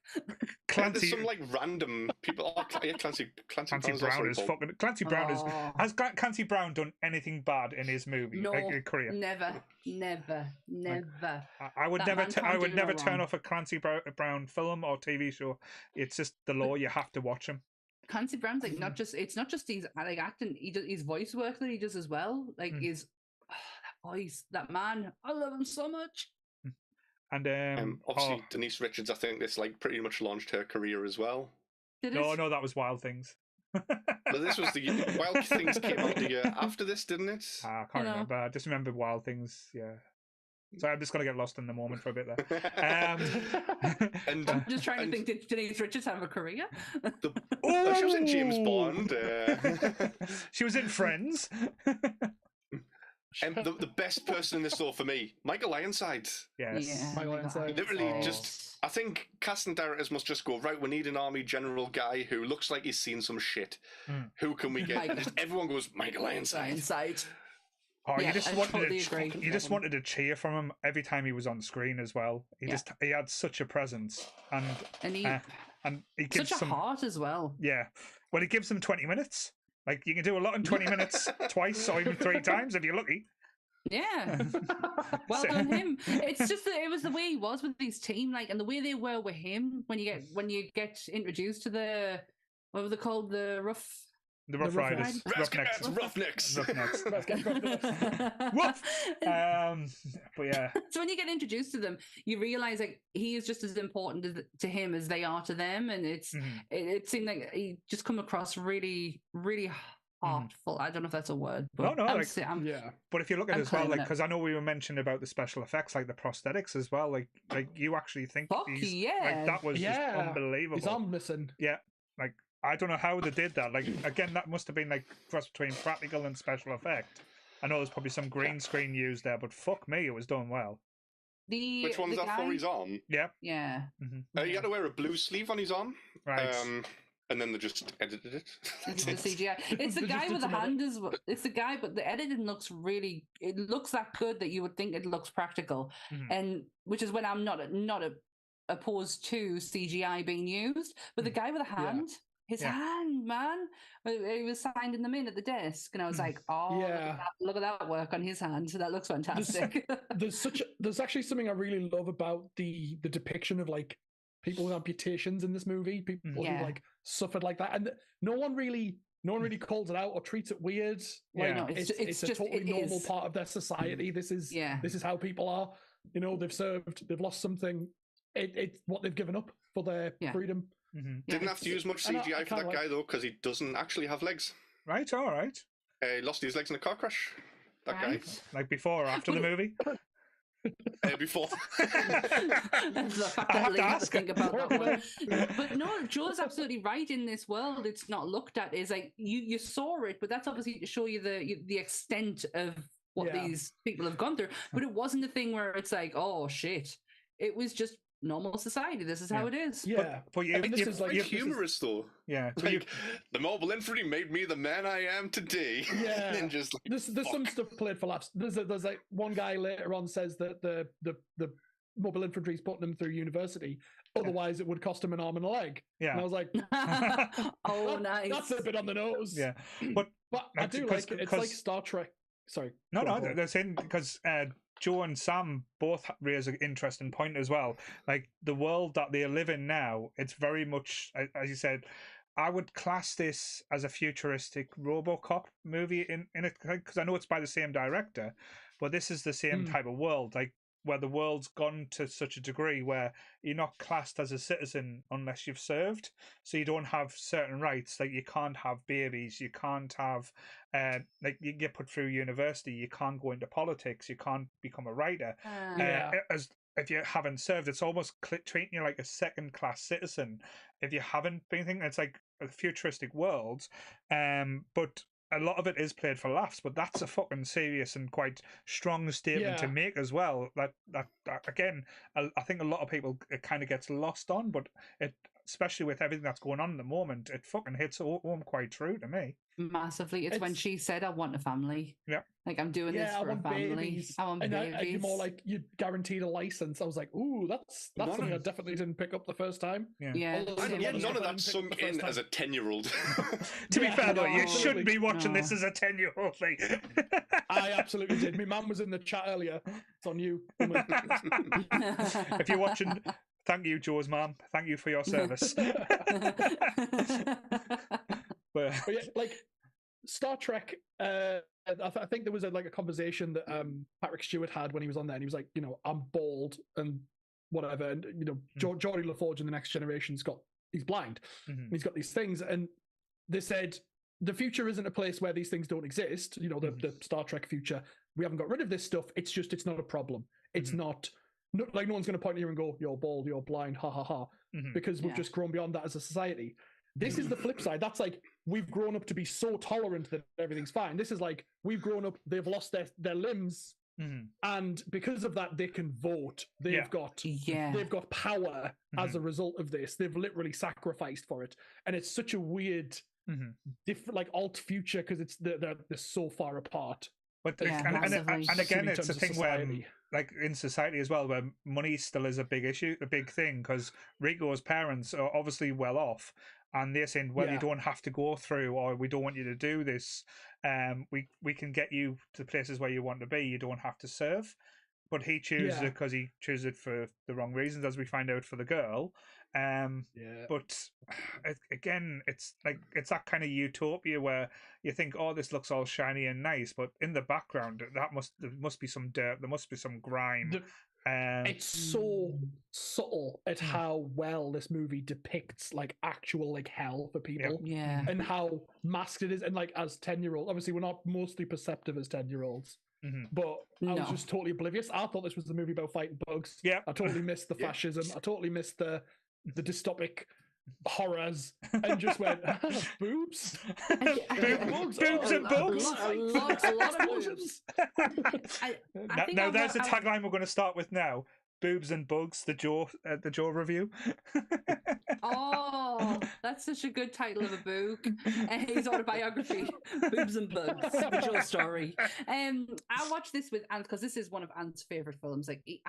There's some like random people. Clancy Brown is fucking. Clancy Brown is. Has Clancy Brown done anything bad in his movie career? Never. I would never turn off a Clancy Brown film or TV show. It's just the law. You have to watch him. Clancy Brown's like it's not just his like acting. He does his voice work that he does as well. Like his. That voice, that man, I love him so much. And obviously Denise Richards, I think this like pretty much launched her career as well. No, that was Wild Things. But this was the Wild Things came out the year after this, didn't it? I can't remember. I just remember Wild Things. Yeah. So I'm just gonna get lost in the moment for a bit there. And I'm just trying to think. Did Denise Richards have a career? She was in James Bond. She was in Friends. The best person in this store for me, Michael Ironside. Yes. Yeah, Michael Ironside. Literally, I think casting directors must just go, right, we need an army general guy who looks like he's seen some shit. Who can we get? Just everyone goes, Michael Ironside. Oh, you just wanted to cheer from him every time he was on screen as well. He had such a presence, and he gives such a heart as well. Yeah, well, he gives them 20 minutes. Like, you can do a lot in 20 minutes twice or even 3 times if you're lucky. Yeah. Well done him. It's just that it was the way he was with his team, like, and the way they were with him when you get introduced to the, what were they called? The Rough Riders. Roughnecks. Woof! But yeah. So when you get introduced to them, you realise like he is just as important to him as they are to them, and it seemed like he just come across really, really heartful. I don't know if that's a word, but But if you look at it as well, like, because I know we were mentioning about the special effects, like the prosthetics as well, like you actually think like that was just unbelievable. His arm missing. Yeah, like. I don't know how they did that. Like, again, that must have been like cross between practical and special effect. I know there's probably some green screen used there, but fuck me, it was done well. Which one's that for his arm? Yeah. Yeah. He had to wear a blue sleeve on his arm. Right. And then they just edited it. It's the CGI. It's the guy with the hand as well. It's the guy, but the editing looks really. It looks that good that you would think it looks practical, and which is when I'm not opposed to CGI being used. But the guy with the hand. Yeah. His hand, man. He was signing them in at the desk, and I was like, "Oh, look at that work on his hand. That looks fantastic." There's actually something I really love about the depiction of like people with amputations in this movie, people who like suffered like that, and no one really calls it out or treats it weird. Like, no, it's a just, totally normal part of their society. This is how people are. You know, they've lost something. It's what they've given up for their freedom. Didn't have to use much CGI for that guy though, because he doesn't actually have legs. Right, all right. He lost his legs in a car crash. That guy. Like before or after the movie? before. That's the fact I that have to Lee had to ask think her. about that one. But no, Joe's absolutely right. In this world, it's not looked at. Is like you saw it, but that's obviously to show you the extent of what Yeah. these people have gone through. But it wasn't a thing where it's like, oh shit. It was just normal society. This is how it is. Yeah, But you, and this you, is like Quite this is- humorous though. yeah, but you, Like the mobile infantry made me the man I am today. Yeah. And just like, there's some stuff played for laughs. There's like one guy later on says that the mobile infantry's putting him through university. Otherwise, it would cost him an arm and a leg. yeah. And I was like, Oh, nice. That's a bit on the nose. Yeah, but I do like it. It's like Star Trek. Sorry. no, go on, no, Paul. they're saying because Joe and Sam both raise an interesting point as well. Like the world that they live in now, it's very much, as you said, I would class this as a futuristic RoboCop movie in it, because I know it's by the same director, but this is the same type of world, like where the world's gone to such a degree where you're not classed as a citizen unless you've served. So you don't have certain rights, like you can't have babies, you can't have, like you get put through university, you can't go into politics, you can't become a writer. Yeah. As if you haven't served, it's almost treating you like a second-class citizen if you haven't been thinking. It's like a futuristic world, but a lot of it is played for laughs, but that's a fucking serious and quite strong statement to Yeah. make as well. That again, I think a lot of people, it kind of gets lost on, but it, especially with everything that's going on at the moment, it fucking hits home quite true to me. Massively. It's when It's- she said, I want a family. Yeah. Like, I'm doing this Yeah, I for a want family. babies. I want And babies. you're more like, you guaranteed a license. I was like, ooh, that's None something I of- definitely didn't pick up the first time. yeah. Although and some yet other none of stuff I that didn't pick up sunk the first in time. as a 10-year-old. To be Yeah, fair though, you no. shouldn't be watching this No. as a 10-year-old thing. I absolutely did. My mum was in the chat earlier. It's on you. If you're watching, thank you, Joe's mum. Thank you for your service. But But yeah, like Star Trek. I think there was a conversation that Patrick Stewart had when he was on there, and he was like, I'm bald and whatever, and Geordie LaForge in The Next Generation's he's blind, and he's got these things, and they said the future isn't a place where these things don't exist. The Star Trek future, we haven't got rid of this stuff. It's just it's not a problem. It's not. No, like no one's going to point at you and go, "You're bald, you're blind, ha ha ha," because we've just grown beyond that as a society. This is the flip side. That's like we've grown up to be so tolerant that everything's fine. This is like we've grown up, they've lost their limbs, and because of that, they can vote. They've got power as a result of this. They've literally sacrificed for it, and it's such a weird, different, like alt future because it's they're so far apart. But massively. and again, In it's a terms of thing where, society. like in society as well, where money still is a big issue, a big thing, because Rico's parents are obviously well off, and they're saying, well, you don't have to go through, or we don't want you to do this. We can get you to places where you want to be. You don't have to serve. But he chooses it because he chooses it for the wrong reasons, as we find out for the girl. But again, it's like it's that kind of utopia where you think, oh, this looks all shiny and nice, but in the background, there must be some dirt, there must be some grime. It's so subtle at how well this movie depicts like actual like hell for people, and how masked it is. And like as 10-year-old, obviously we're not mostly perceptive as 10-year-olds. But I was just totally oblivious. I thought this was the movie about fighting bugs. Yeah, I totally missed the fascism. I totally missed the dystopic horrors, and just went boobs, boobs and bugs. A lot of boobs. Now there's the tagline we're going to start with now. Boobs and bugs, the Joe review. Oh, that's such a good title of a book. His autobiography, Boobs and Bugs, the Joe story. I watched this with Ant because this is one of Ant's favorite films. Like he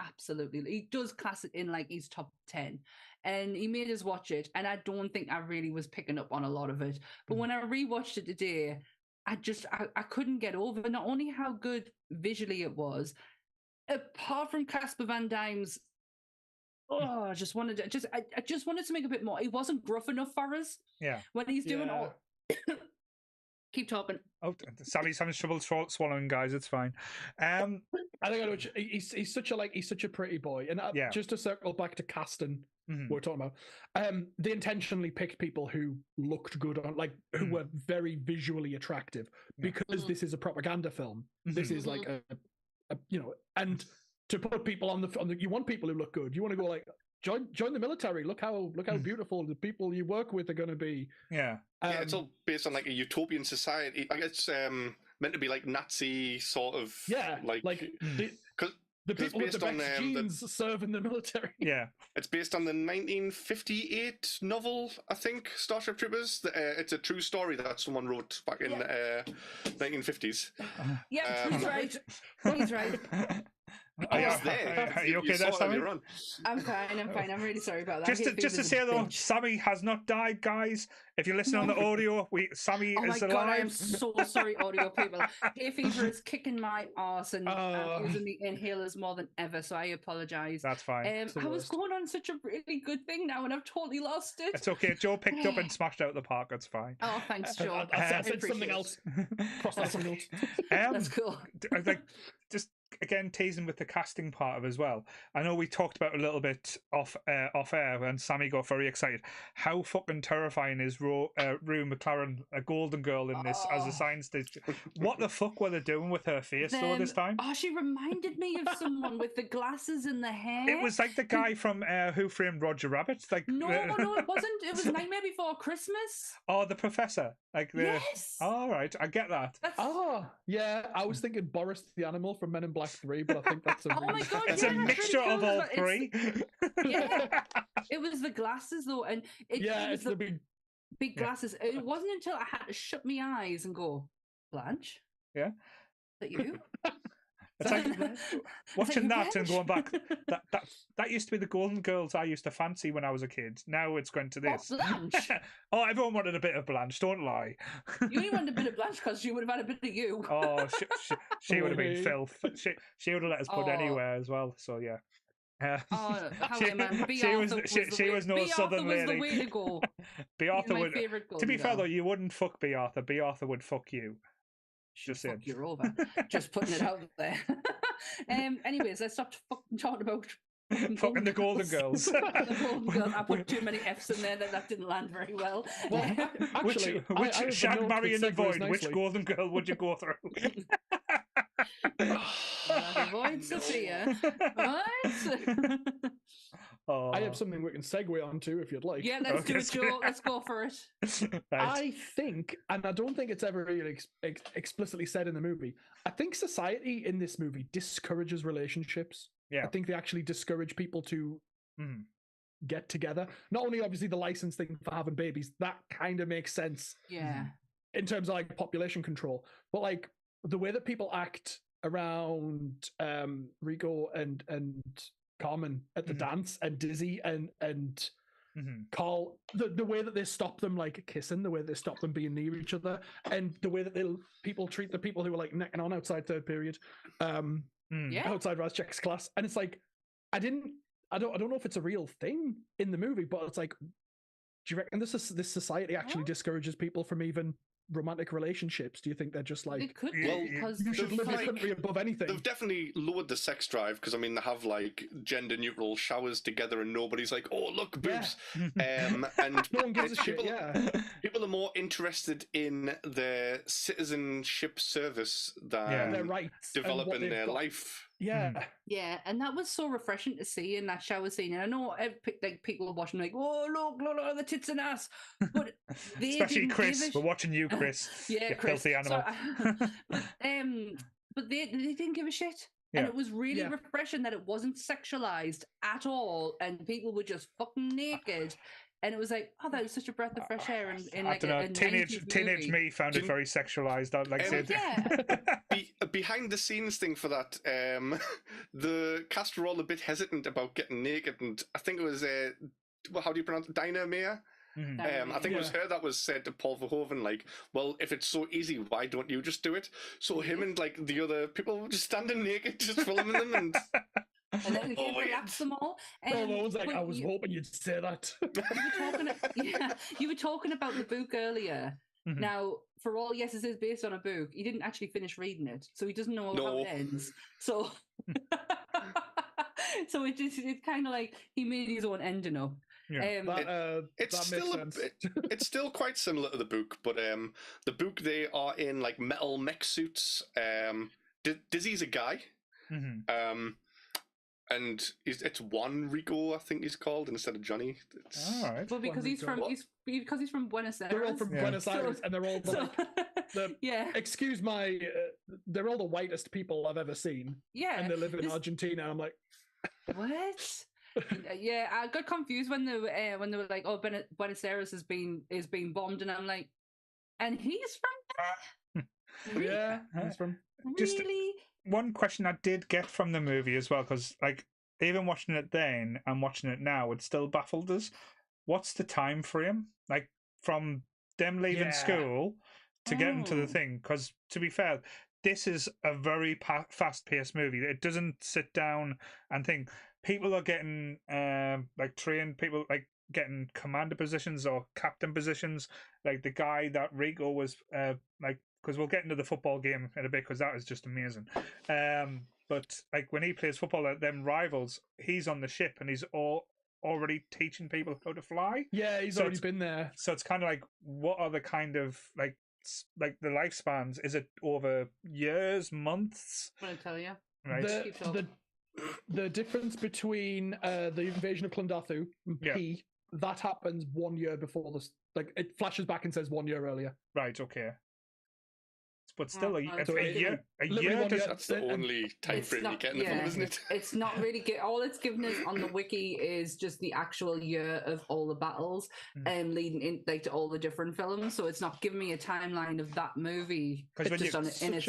does class it in like his top 10, and he made us watch it. And I don't think I really was picking up on a lot of it. But when I rewatched it today, I couldn't get over not only how good visually it was, apart from Casper Van Dime's. Oh, I just wanted to make a bit more. He wasn't gruff enough for us. Yeah. When he's doing all. Keep talking. Oh, Sammy's having trouble swallowing, guys. It's fine. I think I know he's such a pretty boy, and just to circle back to casting, we're talking about. They intentionally picked people who looked good on, like who were very visually attractive, because this is a propaganda film. This is like a and to put people on the. You want people who look good. You want to go like join the military. Look how beautiful the people you work with are going to be. Yeah. Yeah, it's all based on like a utopian society. I guess meant to be like Nazi sort of. Yeah, like the people with the best genes serve in the military. Yeah. It's based on the 1958 novel, I think, Starship Troopers. It's a true story that someone wrote back in 1950s. Yeah, he's right. He's right. Are you okay there, Sammy? I'm fine. I'm really sorry about that. Just to say though, Sammy has not died, guys. If you're listening on the audio, Sammy is alive. Oh my god, I am so sorry, audio people. Hay fever is kicking my arse, and I'm using the inhalers more than ever, so I apologise. That's fine. I was going on such a really good thing now, and I've totally lost it. It's okay. Joe picked up and smashed out the park. That's fine. Oh, thanks, Joe. I said something else. Cross that something else. That's cool. Like, just again teasing with the casting part of it as well. I know we talked about a little bit off air, and Sammy got very excited. How fucking terrifying is Rue McLaren, a golden girl, in this as a science teacher? What the fuck were they doing with her face though this time? Oh, she reminded me of someone with the glasses and the hair. It was like the guy from Who Framed Roger Rabbit. Like no, it wasn't. It was Nightmare Before Christmas. Oh, the professor. Like the. Yes. All right, I get that. Yeah. I was thinking Boris the Animal from Men in Black 3, but I think that's a. Oh my god! It's a mixture of all three. Yeah, it was the glasses though, and it's the big glasses. It wasn't until I had to shut my eyes and go, Blanche. Yeah. Is that you? It's like watching that and going back. That used to be the Golden Girls I used to fancy when I was a kid. Now it's going to this. Blanche. Oh, everyone wanted a bit of Blanche. Don't lie. You only wanted a bit of Blanche because she would have had a bit of you. Oh, she would have been filth. She would have let us put anywhere as well. So yeah. She was no southern lady. The way to go. B. Arthur would. To be fair though, you wouldn't fuck B. Arthur. B. Arthur would fuck you. Just saying. Fuck you're over. Just putting it out there. Anyways, I stopped fucking talking about fucking the Golden Girls. The Golden Girls. I put too many F's in there that didn't land very well. Actually, which shag, marry, and avoid? Nicely. Which Golden Girl would you go through? Avoid Sophia. What? I have something we can segue onto if you'd like. Yeah, let's do it, Joe. Let's go for it. Right. I think, and I don't think it's ever really explicitly said in the movie, I think society in this movie discourages relationships. Yeah. I think they actually discourage people to get together. Not only obviously the license thing for having babies, that kind of makes sense. Yeah. In terms of like population control. But like the way that people act around Rico and Carmen at the dance, and Dizzy and Carl, the way that they stop them like kissing, the way they stop them being near each other, and the way that people treat the people who are like necking on outside third period, outside Razchek's class, and it's like I don't know if it's a real thing in the movie, but it's like, do you reckon this society actually discourages people from even romantic relationships? Do you think they're just like, it could be because you should live your country above anything? They've definitely lowered the sex drive because I mean they have like gender neutral showers together and nobody's like, oh look, boobs. And no one gives a shit. People are more interested in their citizenship service than their rights, developing their life. Yeah, and that was so refreshing to see in that shower scene. And I know like people are watching like, "Whoa, look at the tits and ass," but they especially Chris. We're watching you, Chris. Yeah, you Chris. filthy animal. But they didn't give a shit, and it was really refreshing that it wasn't sexualized at all, and people were just fucking naked. And it was like, oh, that was such a breath of fresh air. In like I don't know. Teenage me found it very sexualized. Like I said, behind the scenes thing for that, the cast were all a bit hesitant about getting naked, and I think it was how do you pronounce it? Dinah Mayer. I think it was her that was said to Paul Verhoeven, like, well, if it's so easy, why don't you just do it? So him and like the other people were just standing naked, just filming them, and then he relaxed them all. I was like, I was hoping you'd say that. You were talking about the book earlier. Now, for all yes, it is based on a book. He didn't actually finish reading it, so he doesn't know how it ends. So, so it's kind of like he made his own ending up. It's still quite similar to the book, but the book they are in like metal mech suits. Dizzy's a guy. and it's Juan Rico, I think he's called, instead of Johnny. All right. Well, because he's from because he's from Buenos Aires. They're all from Buenos Aires, and they're all yeah. Excuse my, they're all the whitest people I've ever seen. Yeah, and they live in Argentina. I'm like, what? Yeah, I got confused when they were like, "Oh, Buenos Aires is being bombed," and I'm like, "And he's from there?" Really? Yeah, he's from. Just Really? one question I did get from the movie as well, because like even watching it then and watching it now, it still baffled us. What's the time frame? Like from them leaving school to getting to the thing? Because to be fair, this is a very fast-paced movie. It doesn't sit down and think. People are getting like trained. People like getting commander positions or captain positions. Like the guy that Rico was like, because we'll get into the football game in a bit because that is just amazing. But like when he plays football at them rivals, he's on the ship and he's already teaching people how to fly. Yeah, he's already been there. So it's kind of like, what are the kind of like the lifespans? Is it over years, months? I'm gonna tell you. Right. The difference between the invasion of Clondathu and P, that happens 1 year before this. Like it flashes back and says 1 year earlier. Right. Okay. But still, a year. That's the only time frame you get in the film, isn't it? It's not really good. All it's given us on the wiki is just the actual year of all the battles, leading in like to all the different films. So it's not giving me a timeline of that movie. It's just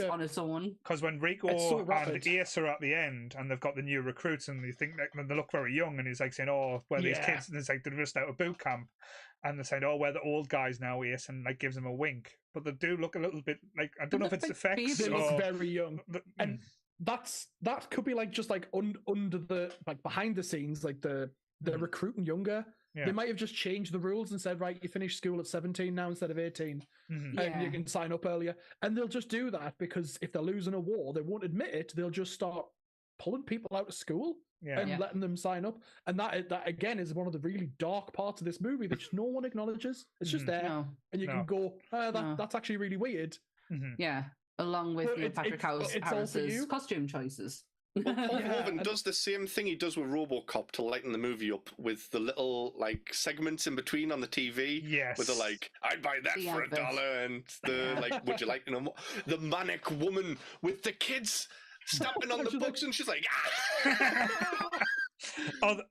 on its own. Because when Rico and Ace are at the end, and they've got the new recruits, and they think they look very young, and he's like saying, "Oh, where these kids?" And it's like they're just out of boot camp, and they're saying, "Oh, we're the old guys now, Ace," and like gives them a wink. But they do look a little bit like, I don't know if it's effects. They look very young, and that could be like just like under the like behind the scenes, like they're recruiting younger. Yeah. They might have just changed the rules and said, right, you finish school at 17 now instead of 18, and you can sign up earlier. And they'll just do that because if they're losing a war, they won't admit it. They'll just start pulling people out of school and letting them sign up. And that again is one of the really dark parts of this movie that just no one acknowledges. It's just there, and you can go, that's actually really weird. Yeah, along with Patrick Harris's costume choices. Well, Paul Verhoeven does the same thing he does with RoboCop to lighten the movie up with the little like segments in between on the TV. Yes, with the like, I'd buy that for $1, and the like, would you like the manic woman with the kids stamping on the books, and she's like,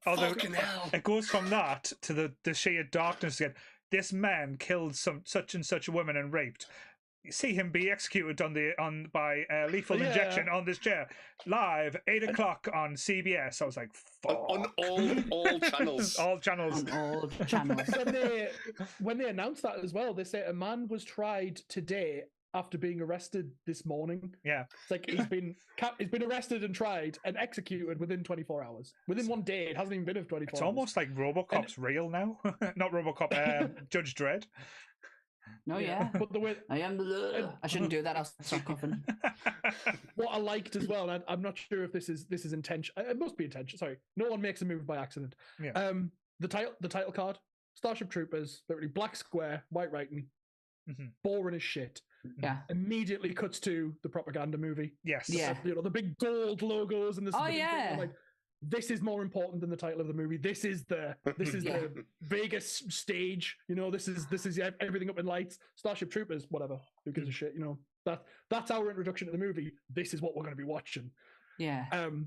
fucking hell. It goes from that to the sheer darkness again. This man killed such and such a woman and raped. You see him be executed by lethal injection on this chair live 8 o'clock on CBS. I was like, fuck. On all channels, all channels. When they announced that as well, they say a man was tried today after being arrested this morning. Yeah, it's like he's been arrested and tried and executed within 24 hours. Within 1 day, it hasn't even been of 24 hours. It's almost like RoboCop's real now. Not RoboCop, Judge Dredd. No, yeah. But the way I shouldn't do that. I'll start coughing. What I liked as well, and I'm not sure if this is intention. It must be intention. Sorry, no one makes a movie by accident. Yeah. The title card, Starship Troopers, literally black square, white writing, boring as shit. Yeah. Immediately cuts to the propaganda movie. Yes. Yeah. The big gold logos and this. Oh yeah. Like, this is more important than the title of the movie. This is the Vegas stage. This is everything up in lights. Starship Troopers, whatever. Who gives a shit? That's our introduction to the movie. This is what we're going to be watching. Yeah.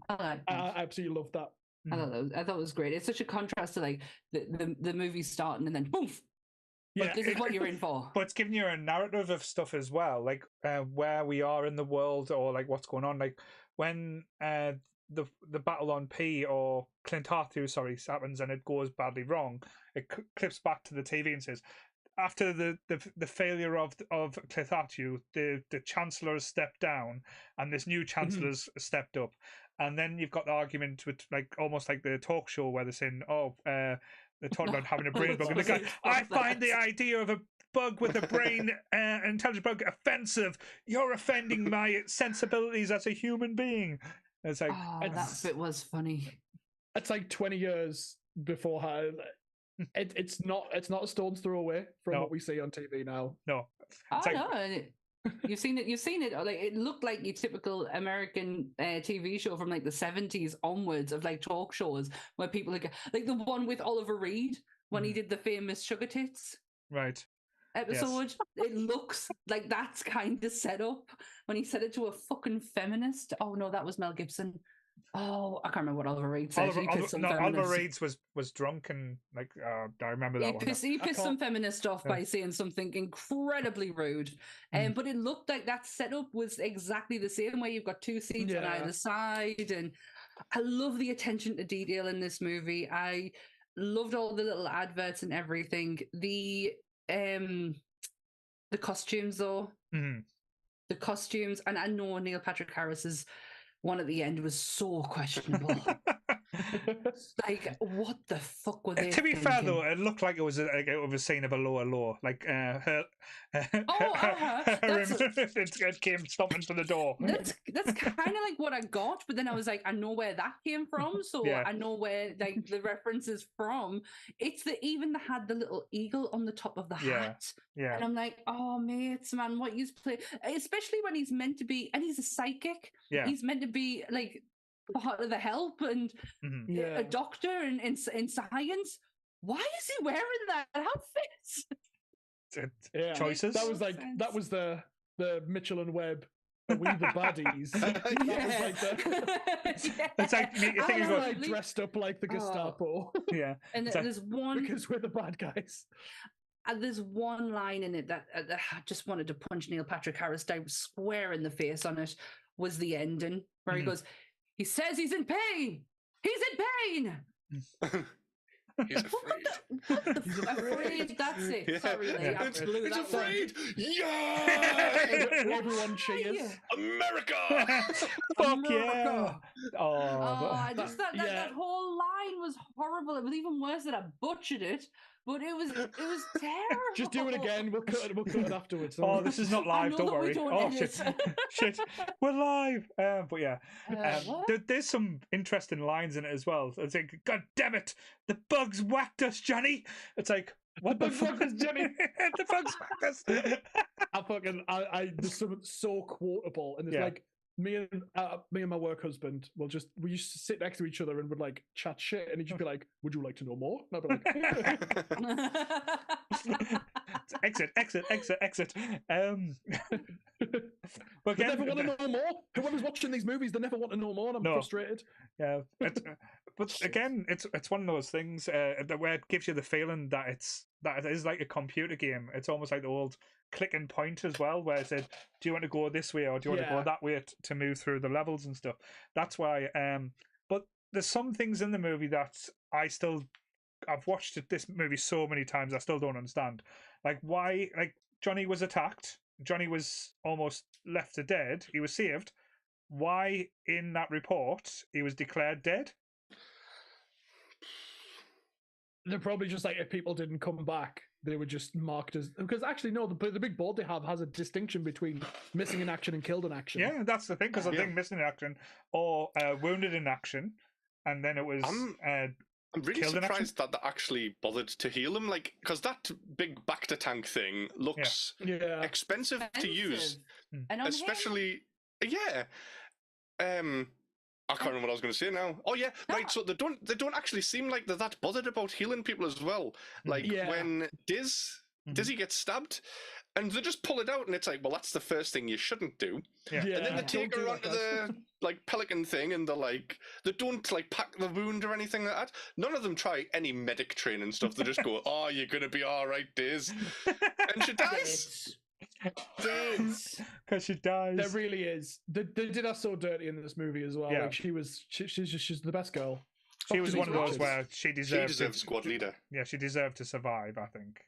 I absolutely love that. I thought it was great. It's such a contrast to like the movie starting and then boom. Yeah, this is what you're in for. But it's giving you a narrative of stuff as well, like where we are in the world or like what's going on. Like when the battle on P or Clontartu, happens and it goes badly wrong, it clips back to the TV and says, after the failure of Clontartu, the Chancellor has stepped down and this new Chancellor's stepped up. And then you've got the argument with like almost like the talk show where they're saying, they're talking about having a brain bug. And the guy, I find the idea of a bug with a brain, an intelligent bug, offensive. You're offending my sensibilities as a human being. It's like, that bit was funny. It's like 20 years before her. It's not a stone's throw away from what we see on TV now. No. It's You've seen it. You've seen it. Like it looked like your typical American TV show from like the 70s onwards of like talk shows where people like the one with Oliver Reed when he did the famous Sugar Tits Right. episode. It looks like that's kind of set up when he said it to a fucking feminist. Oh no, that was Mel Gibson. Oh, I can't remember what Oliver Reed said. Oliver Reed was drunk and like I remember that one. He pissed some feminist off by saying something incredibly rude. But it looked like that setup was exactly the same, where you've got two seats on either side, and I love the attention to detail in this movie. I loved all the little adverts and everything. The costumes though. The costumes, and I know Neil Patrick Harris's one at the end was so questionable. Like, what the fuck were they To be thinking? fair, though, it looked like it was a scene of a lower law. Like her it came stomping to the door. That's kind of like what I got, but then I was like, I know where that came from, so I know where like the reference is from. It's even had the little eagle on the top of the hat. Yeah. And I'm like, oh mates, man, what you play, especially when he's meant to be, and he's a psychic. Yeah. He's meant to be like part of the help and a doctor in science. Why is he wearing that outfit? Choices. That was the Mitchell and Webb. We the baddies. It's like you think you got dressed up like the Gestapo. Yeah, and there's one because we're the bad guys. And there's one line in it that I just wanted to punch Neil Patrick Harris down square in the face on it. Was the ending where he goes, he says he's in pain. He's in pain. He's afraid. He's afraid. That's it. Yeah. Sorry, Lee. I blew He's that afraid. one. Yeah. Everyone cheers. America. Fuck yeah. I just thought that whole line was horrible. It was even worse that I butchered it, but it was terrible. Just do it again. We'll cut it afterwards. Oh, this is not live. Don't worry. Shit. Shit. We're live. But yeah, there's some interesting lines in it as well. It's like, God damn it, the bugs whacked us, Johnny. It's like, what the fuck is Johnny? The bugs whacked us. There's something so quotable, and it's like me and my work husband we used to sit next to each other and would like chat shit, and he'd just be like, "Would you like to know more?" And I'd be like, exit. But they never want to know more. Whoever's watching these movies, they never want to know more, and I'm frustrated. Yeah, but again, it's one of those things where it gives you the feeling that it is like a computer game. It's almost like the old click and point as well, where it said, do you want to go this way or do you want to go that way to move through the levels and stuff. That's why but there's some things in the movie that I've watched this movie so many times, I still don't understand. Like why, like Johnny was attacked, Johnny was almost left for dead, he was saved. Why in that report he was declared dead? They're probably just like, if people didn't come back, they were just marked as, because actually no, the big board they have has a distinction between missing in action and killed in action. Yeah, that's the thing, because I think missing in action or wounded in action, and then it was I'm really surprised that they actually bothered to heal him, like, because that big back to tank thing looks expensive to use, and especially I can't remember what I was going to say now. Oh yeah, right. So they don't actually seem like they're that bothered about healing people as well. Like when Dizzy gets stabbed, and they just pull it out, and it's like, well, that's the first thing you shouldn't do. Yeah. And then they take her onto the like pelican thing, and they don't like pack the wound or anything like that. None of them try any medic training stuff. They just go, "Oh, you're gonna be all right, Diz," and she dies. Because she dies. There really is. They did her so dirty in this movie as well. Like she's the best girl. She was one of those where she deserved squad leader. Yeah, she deserved to survive, I think.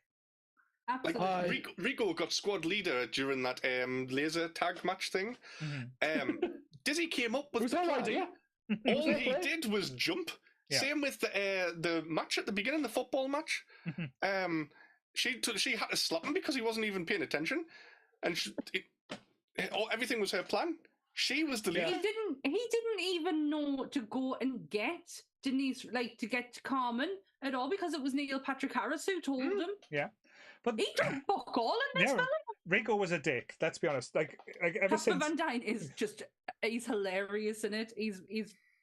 Absolutely. Like Rico got squad leader during that laser tag match thing. Dizzy came up with it was her idea. All he did was jump. Same with the match at the beginning, the football match. She had to slap him because he wasn't even paying attention, and everything was her plan. She was the leader. He didn't even know to go and get Denise, like to get Carmen at all, because it was Neil Patrick Harris who told him. Yeah, but he done fuck all in this film. Rico was a dick. Let's be honest. Like ever Casper since Van Dine is he's hilarious in it.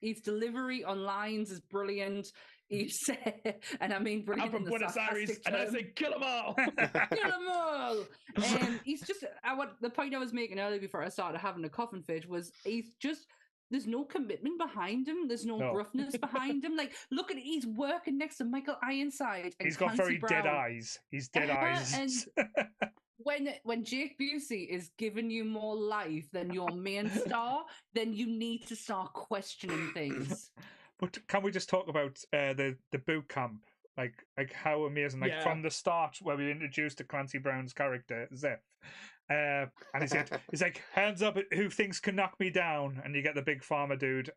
His delivery on lines is brilliant. He's and I mean brilliant. I'm from in the Buenos Aires, sarcastic and I term. say kill them all. Kill 'em all. He's just the point I was making earlier before I started having a coughing fit was he's just. There's no commitment behind him. There's no gruffness behind him. Like, look at it. He's working next to Michael Ironside. And he's got Clancy very Brown. dead eyes. He's dead eyes. And when Jake Busey is giving you more life than your main star, then you need to start questioning things. But can we just talk about the boot camp? Like how amazing! Like from the start, where we introduced to Clancy Brown's character Zeph, and he's like, hands up, who thinks can knock me down? And you get the big farmer dude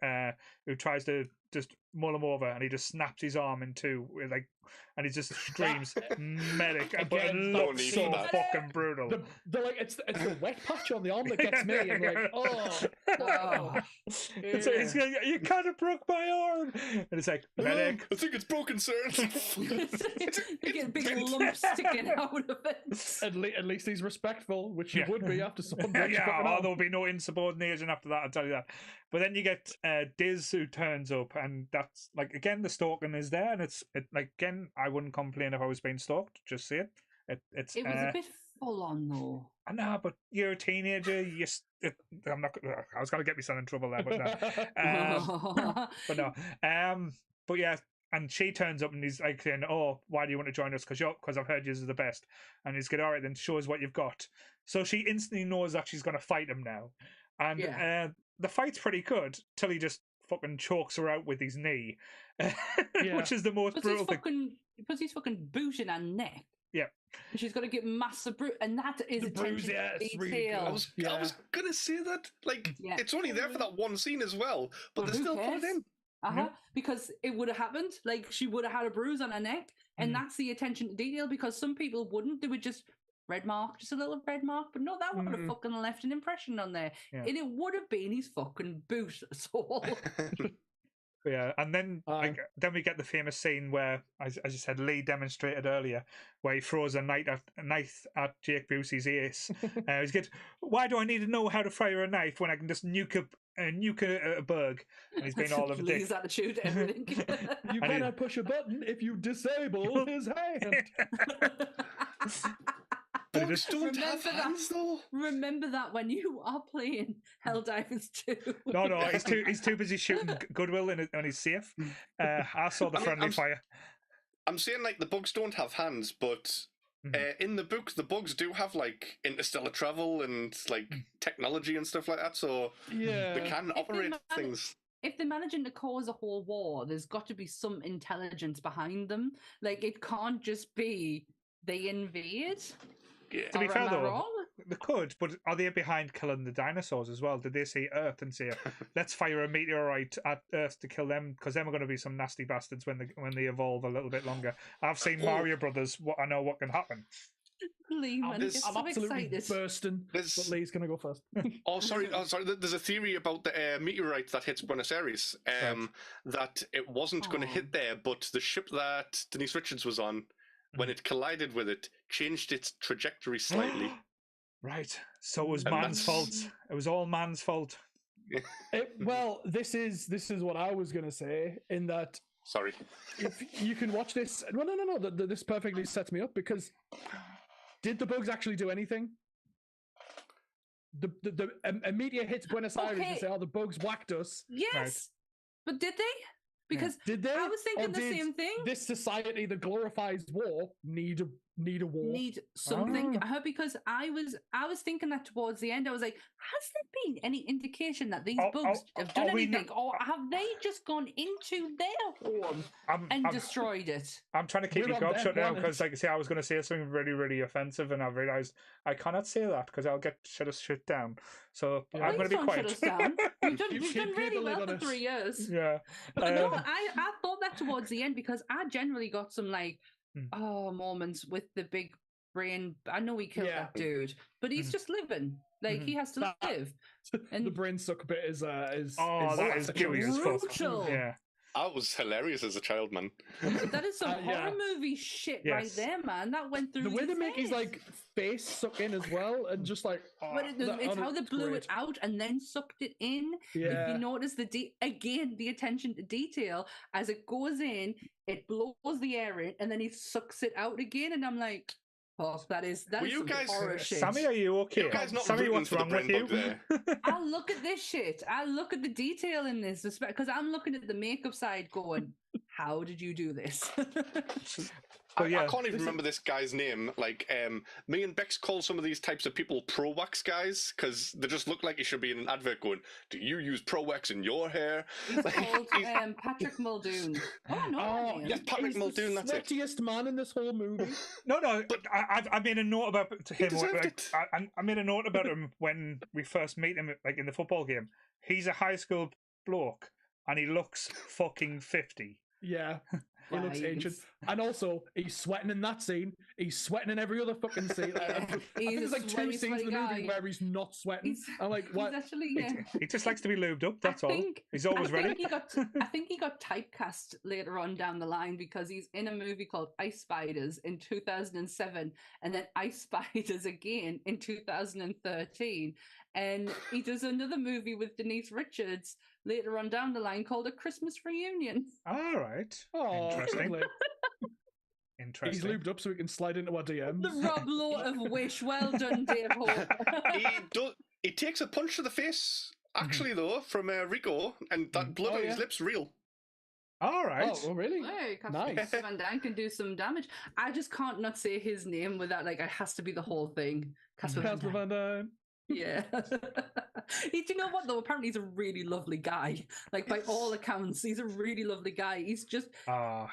who tries to just mull him over, and he just snaps his arm in two, like, and he just screams medic, and but it looks so fucking brutal. They're like, it's the wet patch on the arm that gets me. I'm like, oh. And so he's going, you kind of broke my arm, and it's like, medic. I think it's broken, sir. You get big lumps sticking out of it. At least he's respectful, which you would be after someone breaks your fucking arm. There'll be no insubordination after that, I'll tell you that. But then you get Diz who turns up, and that's like, again, the stalking is there, and it's like, again, I wouldn't complain if I was being stalked. Just say it. It was a bit full on though. I know, but you're a teenager. I'm not. I was gonna get my son in trouble there, but no. But no. But yeah. And she turns up and he's like saying, "Oh, why do you want to join us? Because I've heard you're the best." And he's going, "All right, then show us what you've got." So she instantly knows that she's going to fight him now, and the fight's pretty good till he just fucking chokes her out with his knee, which is the most brutal thing. He puts his fucking boot in her neck. Yeah, and she's got to get massive bruise, and that is attention to detail. Really I was gonna say that, like, it's only there for that one scene as well, but they still put it in. Because it would have happened. Like, she would have had a bruise on her neck, and that's the attention to detail. Because some people wouldn't; they would just red mark, just a little red mark. But no, that would have fucking left an impression on there, and it would have been his fucking boot. So. Yeah, and then then we get the famous scene where, as you said, Lee demonstrated earlier, where he throws a knife at Jake Busey's ace. He's good. Why do I need to know how to fire a knife when I can just nuke a berg? And he's been all of Lee's dick. Attitude, everything. You cannot push a button if you disable his hand. Bugs don't have hands, though. Remember that when you are playing Helldivers 2. No, he's too busy shooting Goodwill and he's safe. I saw the friendly fire. I'm saying, like, the bugs don't have hands, but in the books, the bugs do have, like, interstellar travel and, like, technology and stuff like that, so they can operate things. If they're managing to cause a whole war, there's got to be some intelligence behind them. Like, it can't just be they invade. Yeah. To be fair, though, they could, but are they behind killing the dinosaurs as well? Did they see Earth and say, let's fire a meteorite at Earth to kill them? Because them are going to be some nasty bastards when they evolve a little bit longer. I've seen Mario Brothers. I know what can happen. Lee, I'm absolutely excited. bursting. But Lee's going to go first. Sorry. There's a theory about the meteorite that hits Buenos Aires. That it wasn't going to hit there, but the ship that Denise Richards was on, when it collided with it, changed its trajectory slightly. Right. So it was man's fault. It was all man's fault. Well, this is what I was going to say, in that... Sorry. If you can watch this... No. This perfectly sets me up, because did the bugs actually do anything? A meteor hits Buenos Aires and say, "Oh, the bugs whacked us." Yes. Right. But did they? Because did they? I was thinking the same thing. This society that glorifies war need a war. Need something. Because I was thinking that towards the end. I was like, has there been any indication that these bugs have done anything? Or have they just gone into their home and destroyed it? I'm trying to keep your gob shut now, because, like I say, I was going to say something really, really offensive, and I've realised I cannot say that because I'll get shut down. So I'm going to be quiet. Shut us down. We've done really well for 3 years. Yeah. But no, I thought that towards the end, because I generally got some moments with the big brain. I know he killed that dude, but he's just living. Like, he has to live. And the brain suck bit is that is gooey as fuck. Brutal. Yeah. I was hilarious as a child, man. That is some Yeah. horror movie shit right Yes. there, man. That went through The way they his make his head. like face suck in as well, and just like But it's how they blew it out and then sucked it in. If Yeah. you notice again the attention to detail as it goes in, it blows the air in, and then he sucks it out again. And I'm like, oh, that is you some guys- horror shit. Sammy, are you okay? You guys not Sammy, rooting what's for the wrong with brain you? bug there? I look at this shit. I look at the detail in this, because I'm looking at the makeup side, going, "How did you do this?" I can't even remember this guy's name. Like, me and Bex call some of these types of people Pro Wax guys because they just look like you should be in an advert going, "Do you use Pro Wax in your hair?" He's called Patrick Muldoon. Oh no, Oh, yes, Patrick he's Muldoon. the That's it. sweatiest man in this whole movie. No, but I made a note about him. deserved Like, it. I made a note about him when we first meet him, like in the football game. He's a high school bloke, and he looks fucking 50. Yeah, he looks Right. ancient, and also he's sweating in that scene. He's sweating in every other fucking scene. I think He's there's a like two sweaty, scenes in the sweaty movie guy. where he's not sweating. I'm like, what? He's actually, yeah. He just likes to be lubed up. That's all. He's always I ready. think he got typecast later on down the line because he's in a movie called Ice Spiders in 2007, and then Ice Spiders again in 2013, and he does another movie with Denise Richards later on down the line called A Christmas Reunion. All right. Oh, Interesting. lovely. Interesting. He's lubed up so he can slide into our DMs. The Rob Lowe of Wish. Well done, Dave Hope. He takes a punch to the face, actually, though, from Rico, and that blood on his lips real. All right. Oh, really? Hey, Captain Nice. Van Damme can do some damage. I just can't not say his name without, like, it has to be the whole thing. Casper Van Casper Damme. Van Dien. Yeah. Do you know what, though? Apparently he's a really lovely guy. Like, by all accounts, he's a really lovely guy. He's just...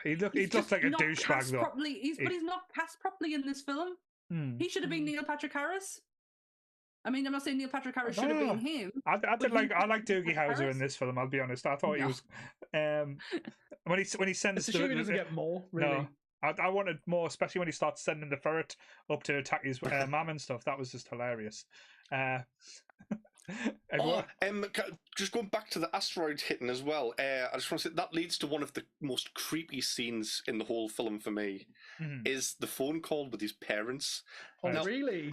He he's looks like a not douchebag, cast though. properly. But he's not cast properly in this film. He should have been Neil Patrick Harris. I mean, I'm not saying Neil Patrick Harris should have been him. I like Doogie Howser in this film. I'll be honest. I thought he was when he sends It's a shame he doesn't get more. Really. No, I wanted more, especially when he starts sending the ferret up to attack his mum and stuff. That was just hilarious. Just going back to the asteroid hitting as well, I just want to say that leads to one of the most creepy scenes in the whole film for me, is the phone call with his parents. Oh, Now, really?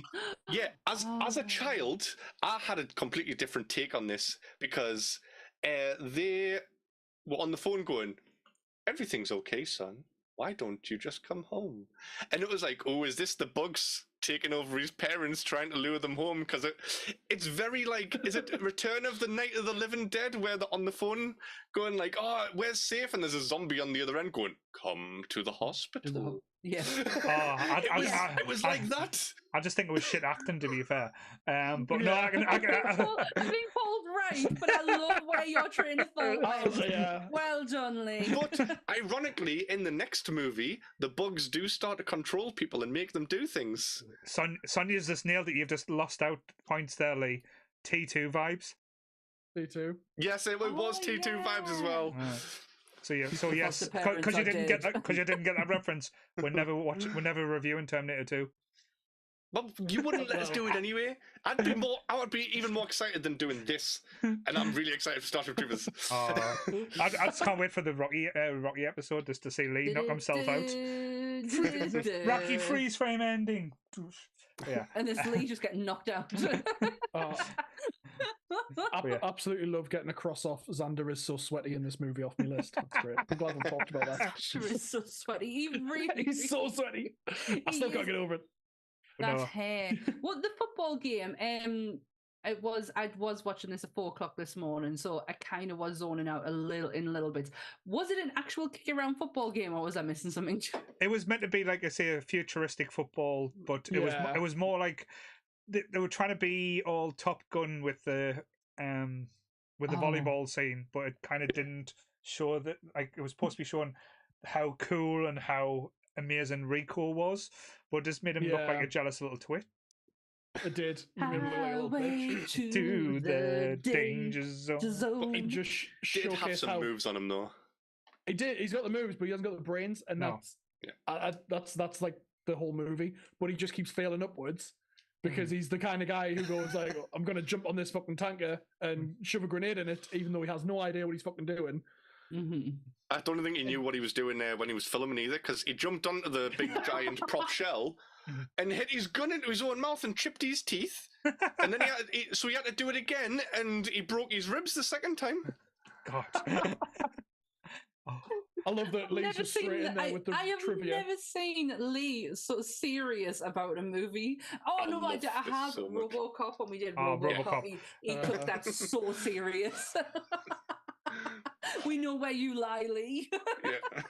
yeah, as a child, I had a completely different take on this because they were on the phone going, "Everything's okay, son. Why don't you just come home?" And it was like, oh, is this the bugs taking over his parents trying to lure them home? Because it's very like, is it Return of the Night of the Living Dead where they're on the phone going like, "Oh, we're safe," and there's a zombie on the other end going, "Come to the hospital." Yeah. It was like that. I just think it was shit acting, to be fair. But no, I think Paul's right, but I love where your train of thought went. Yeah. Well done, Lee. But ironically, in the next movie, the bugs do start to control people and make them do things. Sonia's just nailed it. You've just lost out points there, Lee. T2 vibes. T2. Yes, it was T2 vibes as well. So yes, foster parents because you are didn't dead. get that reference. We're never reviewing Terminator 2. Well, you wouldn't let us do it anyway. I would be even more excited than doing this, and I'm really excited for Starship Troopers. I just can't wait for the Rocky episode just to see Lee knock himself out. Rocky freeze frame ending. Yeah, And this Lee just getting knocked out. I absolutely love getting a cross off Xander is so sweaty in this movie off my list. That's great. I'm glad we talked about that. Xander is so sweaty. He's so sweaty. I still can't get over it. That No. hair. Well, the football game. I was watching this at 4:00 this morning, so I kind of was zoning out a little bit. Was it an actual kick around football game, or was I missing something? it was meant to be like I say a futuristic football, but it Yeah. was more like they were trying to be all Top Gun with the volleyball scene, but it kind of didn't show that. Like it was supposed to be showing how cool and how amazing Rico was, but just made him look like Yeah. a jealous little twit. It did. You made me look like a little Highway bitch. To the danger zone. But he just Did have showcased some how moves on him though. he did. He's got the moves, but he hasn't got the brains, and No. that's like the whole movie. But he just keeps failing upwards because he's the kind of guy who goes like, "I'm gonna jump on this fucking tanker and shove a grenade in it," even though he has no idea what he's fucking doing. I don't think he knew what he was doing there when he was filming either, because he jumped onto the big giant prop shell and hit his gun into his own mouth and chipped his teeth. And then so he had to do it again, and he broke his ribs the second time. God. I love that Lee's just straight in there with the trivia. I have never seen Lee so serious about a movie. Oh no, I have so RoboCop when we did RoboCop. RoboCop. He took that so serious. We know where you lie, Lee. Yeah. To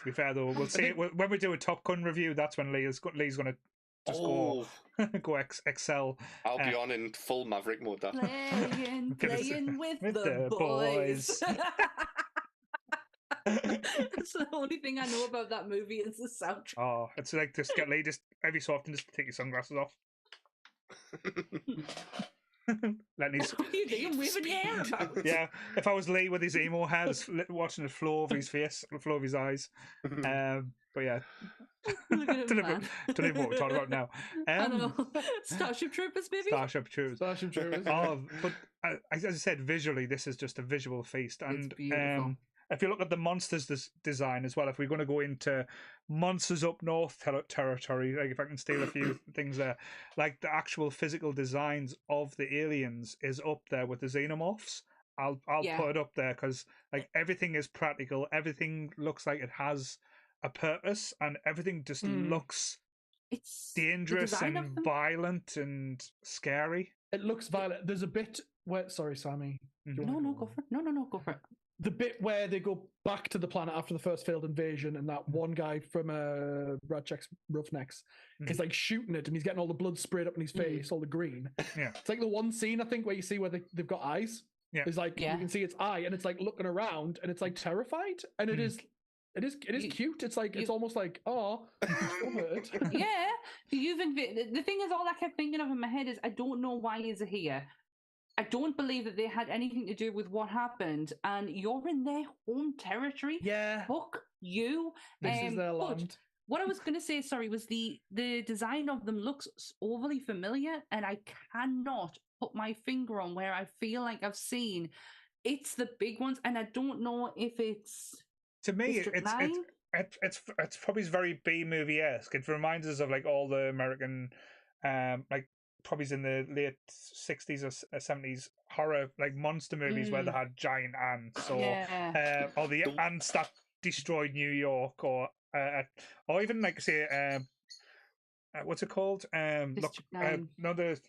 be fair though, we'll see when we do a Top Gun review. That's when Lee's going to just go excel. I'll be on in full Maverick mode. That Playing with the boys. That's the only thing I know about that movie is the soundtrack. Oh, it's like just get Lee just every so often just take your sunglasses off. What are you doing? Waving your hair about? Yeah, if I was Lee with his emo hair, just watching the flow of his face, the flow of his eyes. But yeah, Look at him, man. don't even know what we're talking about now. I don't know. Starship Troopers, maybe? Starship Troopers. Starship Troopers. Oh, but as I said, visually, this is just a visual feast. And It's beautiful. if you look at the monsters design as well, if we're going to go into monsters up north territory, like if I can steal a few things there, like the actual physical designs of the aliens is up there with the xenomorphs. I'll put it up there because like everything is practical, everything looks like it has a purpose, and everything just looks It's dangerous and violent and scary. It looks violent. There's a bit where, sorry, Sammy. No, go for it. No, go for it. The bit where they go back to the planet after the first failed invasion, and that one guy from Ratchet's Roughnecks is like shooting it, and he's getting all the blood sprayed up in his face, all the green. Yeah, it's like the one scene I think where you see where they've got eyes. Yeah, it's like you can see its eye, and it's like looking around, and it's like terrified, and it is cute. It's like it's almost like Yeah, the thing is, all I kept thinking of in my head is I don't know why he's here. I don't believe that they had anything to do with what happened, and you're in their home territory. Yeah, fuck you. This is their land. What I was going to say, sorry, was the design of them looks overly familiar, and I cannot put my finger on where I feel like I've seen. It's the big ones, and I don't know if it's. To me, it's probably very B movie-esque. It reminds us of like all the American, like probably in the late 60s or 70s horror like monster movies where they had giant ants or the ants that destroyed New York or even like say what's it called? No, the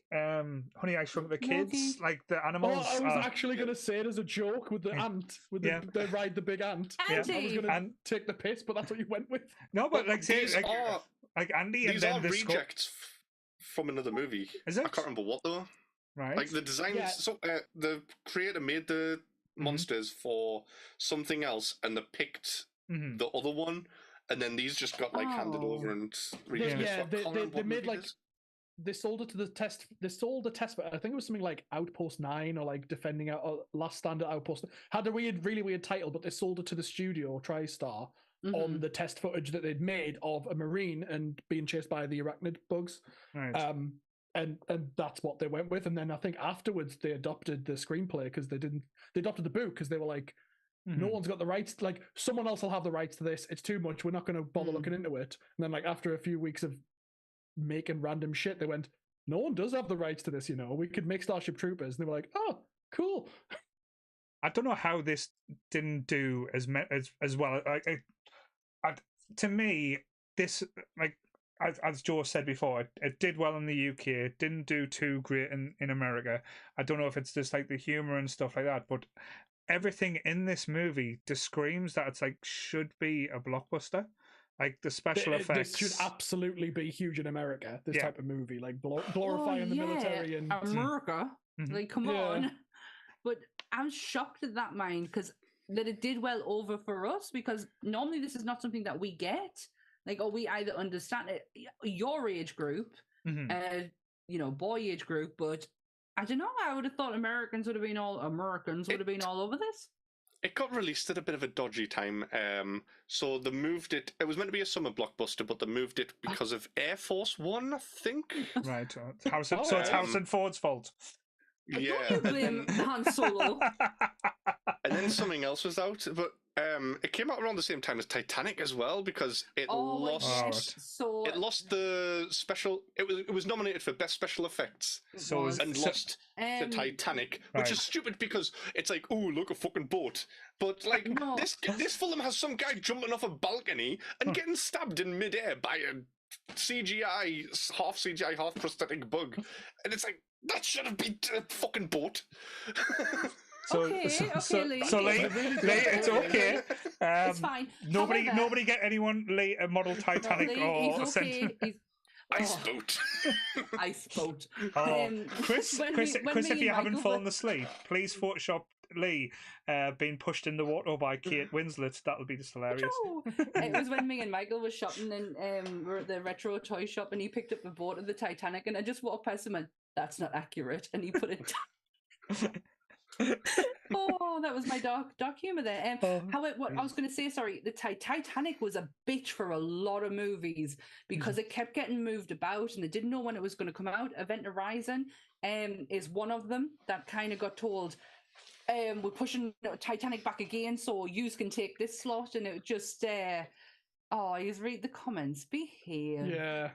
Honey I Shrunk the Kids, like the animals. Oh, I was actually going to say it as a joke with the ant, with they ride the big ant. I was going to take the piss, but that's what you went with. No, but like say like Andy, these and then are rejects from another movie. Is it? I can't remember what though. Right. Like the design. Yeah. So the creator made the monsters for something else, and they picked the other one. And then these just got like handed over and they made like they sold it to the test. They sold the test. I think it was something like Outpost 9 or like Defending Last Stand at Outpost. Had a really weird title, but they sold it to the studio TriStar on the test footage that they'd made of a Marine and being chased by the arachnid bugs. Right. And that's what they went with. And then I think afterwards they adopted the screenplay because they adopted the book because they were like. No one's got the rights. Like someone else will have the rights to this. It's too much. We're not going to bother looking into it. And then, like after a few weeks of making random shit, they went, "No one does have the rights to this. You know, we could make Starship Troopers." And they were like, "Oh, cool." I don't know how this didn't do as well. To me, this like as Joe said before, it did well in the UK. It didn't do too great in America. I don't know if it's just like the humor and stuff like that, but. Everything in this movie just screams that it's like should be a blockbuster. Like the special effects. This should absolutely be huge in America. This type of movie, like glorifying the military and America. Like, come on. But I'm shocked at that mind because that it did well over for us because normally this is not something that we get. Like, or we either understand it, your age group, boy age group, but. I don't know. I would have thought Americans would have been all over this. It got released at a bit of a dodgy time. So they moved it. It was meant to be a summer blockbuster, but they moved it because of Air Force One, I think. Right. So it's Harrison Ford's fault. Don't Yeah, you blame Han Solo? and then something else was out, but it came out around the same time as Titanic as well because it lost. So It lost the special. It was nominated for best special effects and lost to Titanic, which is stupid because it's like, oh, look, a fucking boat. But like this film has some guy jumping off a balcony and getting stabbed in midair by a CGI, half prosthetic bug, and it's like that should have been a fucking boat. So, Lee. Lee, it's okay. It's fine. Nobody get anyone Lee a model Titanic Lee, or he's okay. Ice boat. Ice boat. Chris, if you haven't fallen asleep, please Photoshop Lee being pushed in the water by Kate Winslet. That'll be just hilarious. It was when me and Michael were shopping and we were at the retro toy shop and he picked up the boat of the Titanic and I just walked past him and that's not accurate and he put it down. Oh, that was my dark humor there. What I was going to say, sorry, the Titanic was a bitch for a lot of movies because it kept getting moved about and they didn't know when it was going to come out. Event Horizon is one of them that kind of got told, we're pushing Titanic back again, so you can take this slot, and it just he's read the comments. Behave. Yeah.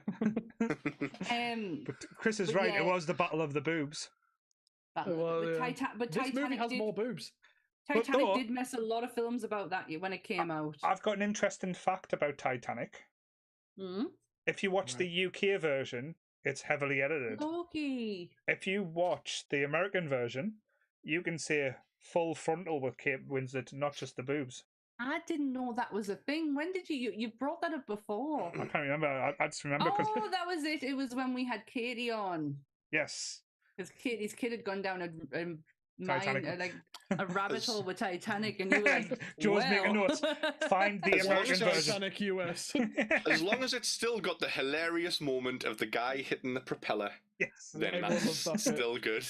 But Chris is right. It was the Battle of the Boobs. But this Titanic movie has more boobs. Titanic did mess a lot of films about that when it came out. I've got an interesting fact about Titanic. If you watch the UK version, it's heavily edited. Okay. If you watch the American version, you can see a full frontal with Kate Winslet, not just the boobs. I didn't know that was a thing. When did you brought that up before? I can't remember. I just remember. Oh, that was it. It was when we had Katie on. Yes. Because Katie's kid had gone down a rabbit hole with Titanic, and you were like, Joe's making notes. Find the American version. Titanic US. As long as it's still got the hilarious moment of the guy hitting the propeller, then that's still good.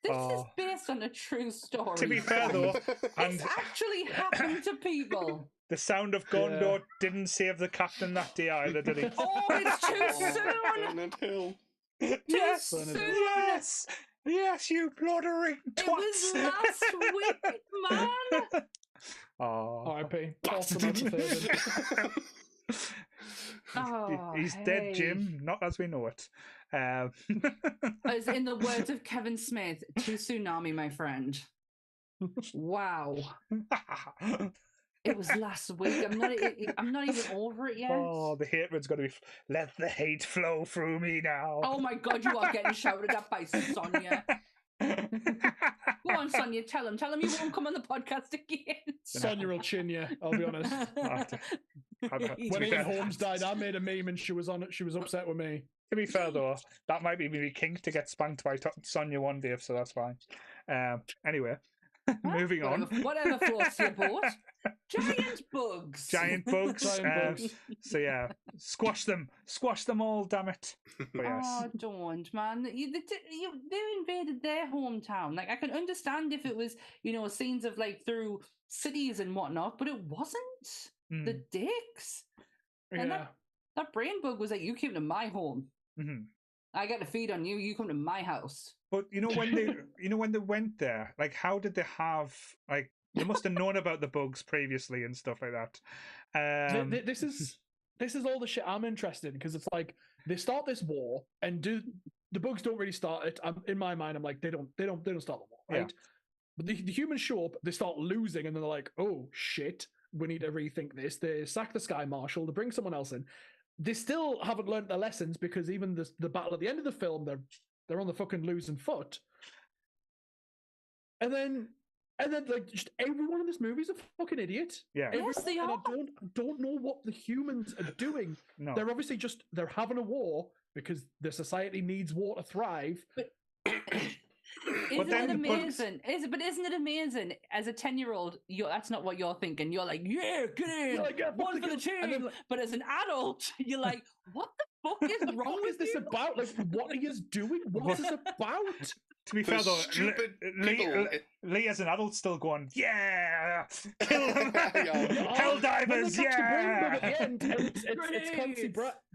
This is based on a true story. To be fair, though, this actually happened to people. The Sound of Gondor didn't save the captain that day either, did he? Oh, it's too soon! Yes, you bloodering twats. It was last week, man. R.I.P. He's dead, Jim. Not as we know it. As in the words of Kevin Smith, to tsunami, my friend. Wow. It was last week. I'm not even over it yet. Oh, the hatred's going to be... Let the hate flow through me now. Oh my God, you are getting shouted at by Sonia. Go on, Sonia, tell him you won't come on the podcast again. Sonia will chin you, I'll be honest. When Ian Holmes died, I made a meme and she was on it. She was upset with me. To be fair, though, that might be maybe kink to get spanked by Sonia one day, so that's fine. Anyway, moving on. Whatever floats your boat. Giant bugs. Giant bugs. So yeah, squash them all, damn it. But yes. Oh, don't, man. They invaded their hometown. Like, I can understand if it was, scenes of like through cities and whatnot, but it wasn't. The dicks. And that brain bug was like, you came to my home. I got to feed on you. You come to my house. But when they went there, like, how did they have like? They must have known about the bugs previously and stuff like that. This is all the shit I'm interested in because it's like they start this war and the bugs don't really start it. In my mind, I'm like they don't start the war, right? Yeah. But the humans show up, they start losing, and then they're like, oh shit, we need to rethink this. They sack the Sky Marshal, they bring someone else in. They still haven't learned their lessons because even the battle at the end of the film, they're on the fucking losing foot. And then like just everyone in this movie is a fucking idiot. Yeah. Yes, they are. And I don't know what the humans are doing. No. They're obviously they're having a war because the society needs war to thrive. But isn't it amazing? Isn't it amazing? As a 10-year-old, that's not what you're thinking. You're like, yeah, get in, one for the team. But as an adult, you're like, what the fuck is wrong with this you? about? Like, what are you doing? What is this about? To be fair though, stupid people. Lee as an adult still going, yeah, kill them, Yeah. hell divers, When they catch the brain bug yeah. at the end, and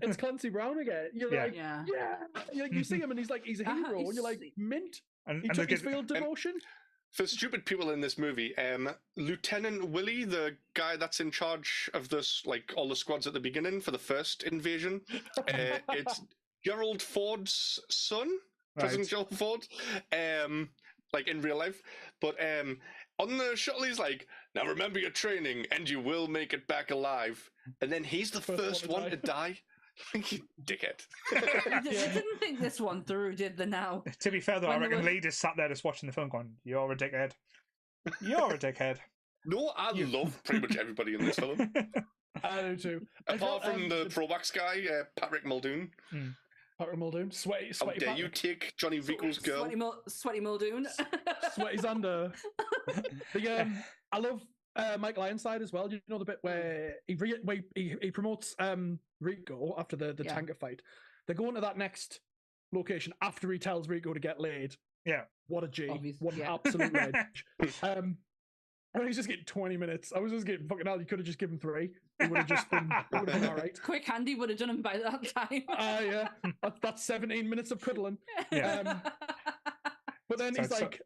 it's Clancy Brown again. You're Yeah. like, Yeah. You see him, and he's like, he's a hero, and you're like, mint. And He they took his give- field demotion. For stupid people in this movie, Lieutenant Willie, the guy that's in charge of this, like all the squads at the beginning for the first invasion, it's Gerald Ford's son, President Gerald Ford, like in real life. But on the shuttle, he's like, "Now remember your training, and you will make it back alive." And then he's the first one to die. You dickhead. They didn't think this one through, did they? Now, To be fair though, I When they reckon were- Lee just sat there just watching the film going, "You're a dickhead. You're a dickhead." No, I love pretty much everybody in this film, I do too. apart from the throwbacks guy, Patrick Muldoon. Patrick Muldoon, sweaty How dare Patrick. you take Johnny Rico's girl? Sweaty Muldoon. Sweaty Xander. I love Michael Ironside as well. You know the bit where he promotes Rico after the tanker fight. They're going to that next location after he tells Rico to get laid. Yeah. What a G. Obviously, What an yeah. absolute ledge. And he's just getting 20 minutes. I was just getting fucking hell. You could have just given 3. It would have just been, all right. Quick Handy would have done him by that time. Yeah. That's 17 minutes of cuddling. Yeah. But then he's So- like,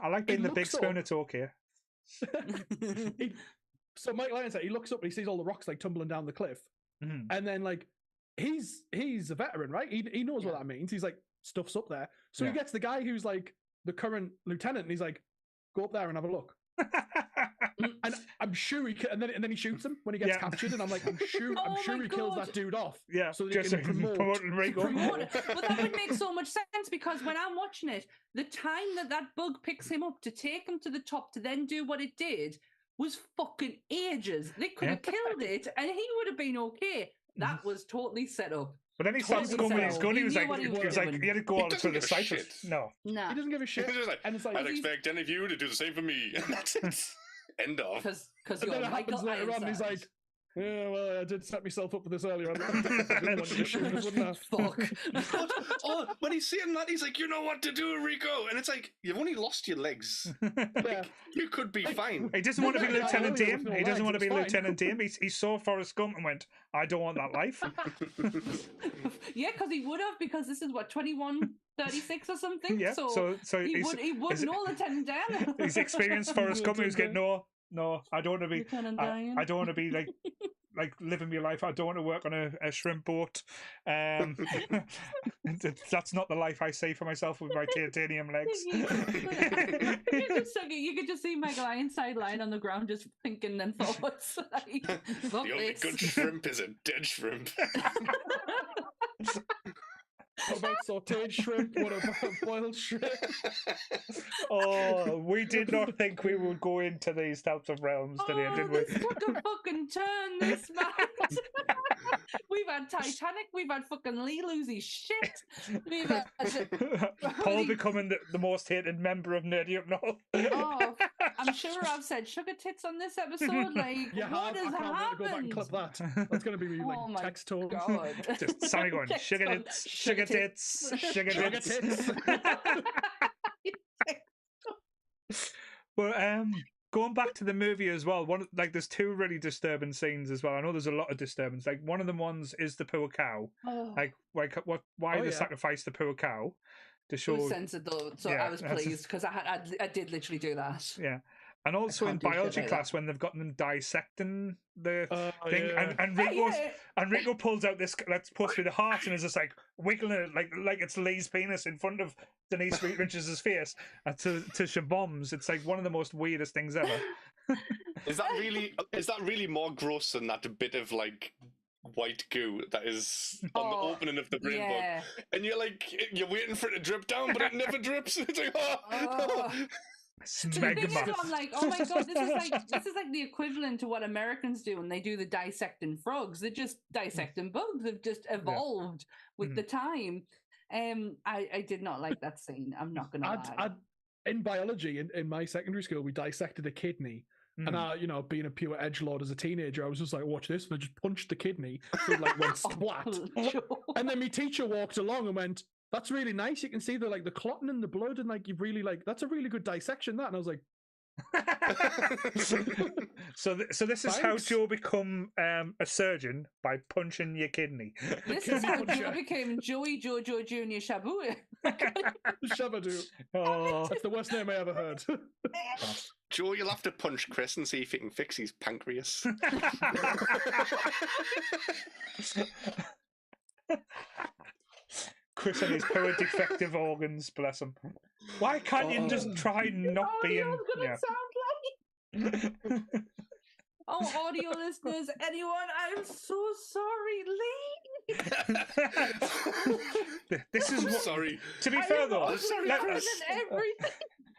I like being the big looks up. spoon of talk here. So Michael Ironside, he looks up and he sees all the rocks like tumbling down the cliff, and then like he's a veteran, right? He knows what that means. He's like, stuff's up there. So he gets the guy who's like the current lieutenant, and he's like, go up there and have a look. And I'm sure he and then he shoots him when he gets captured, and I'm like, I'm sure my he kills God. that dude off. Yeah, so that just he can promote Rico. Promote it. But that would make so much sense because when I'm watching it, the time that bug picks him up to take him to the top to then do what it did was fucking ages. They could have killed it and he would have been okay. That was totally set up. But then he starts going with his gun. He was knew like, what he was he doing. had to go all doesn't through the give a sight. shit. No. Nah. He doesn't give a shit. He's just like, And it's like, I'd expect any of you to do the same for me. And that's it. End of. Because and you're then it happens Michael later on, and he's Ironside. like, yeah, well, I did set myself up for this earlier. I didn't want you to shoot us, wouldn't I? Fuck. But when he's saying that, he's like, you know what to do, Rico. And it's like, you've only lost your legs. Yeah. You could be fine. He doesn't want to be Yeah, Lieutenant yeah, Dame. yeah, He doesn't want to be it's fine. Lieutenant Dame. He saw Forrest Gump and went, I don't want that life. Yeah, because he would have, because this is what, 2136 or something? Yeah, so he would know Lieutenant Dan. He's experienced Forrest Gump. He was getting, no, I don't want to be. Lieutenant I Dan. don't want to be like living my life. I don't want to work on a shrimp boat. That's not the life I see for myself with my titanium legs. You could just see Michael Ironside lying on the ground just thinking them thoughts. Like, fuck The only this. good shrimp is a dead shrimp. What about sauteed shrimp? What about boiled shrimp? Oh, we did not think we would go into these types of realms today, did we? This took a fucking turn, this man. We've had Titanic, we've had fucking Lee lose his shit. We've had... Paul becoming the most hated member of Nerdy Up North. Oh, I'm sure I've said sugar tits on this episode. Like, Yeah, what has I can't wait to go back and happened? clip that. That's going to be like Oh my text tone. God. Just Sammy going, sugar tits, sugar tits, sugar Sugar tits. tits. But going back to the movie as well, there's 2 really disturbing scenes as well. I know there's a lot of disturbance. Like one of them ones is the poor cow. Oh. Why Oh, they yeah. sacrifice the poor cow to It show. was censored though, so Yeah, I was that's- pleased because I did literally do that. Yeah. And also in can't do shit biology like class that. when they've gotten them dissecting the thing, yeah. and Rico pulls out this that's supposed to be the heart and is just like wiggling it like it's Lee's penis in front of Denise Richards' face to Shabombs. It's like one of the most weirdest things ever. Is that really more gross than that bit of like white goo that is on the opening of the brain yeah. bug? And you're waiting for it to drip down, but it never drips. It's like, Oh. It's The thing is, magma. I'm like, oh my God, this is like the equivalent to what Americans do when they do the dissecting frogs. They're just dissecting bugs. They've just evolved with the time. I did not like that scene. I'm not gonna lie. In biology, in my secondary school, we dissected a kidney. And I, being a pure edgelord as a teenager, I was just like, watch this. And I just punched the kidney. So it like went splat. And then my teacher walked along and went, that's really nice. You can see the like the clotting in the blood, and like you really like that's a really good dissection. That, and I was like, so this is how Joe become a surgeon, by punching your kidney. This is how Joe became Joey Jojo Junior Shabu. Shabadoo. Oh, That's the worst name I ever heard. Joe, you'll have to punch Chris and see if he can fix his pancreas. Chris and his poor defective organs, bless him. Why can't you just try not being? Yeah. Oh, audio listeners, anyone, I'm so sorry, Lee. This is what. Sorry. To be fair, though, everything.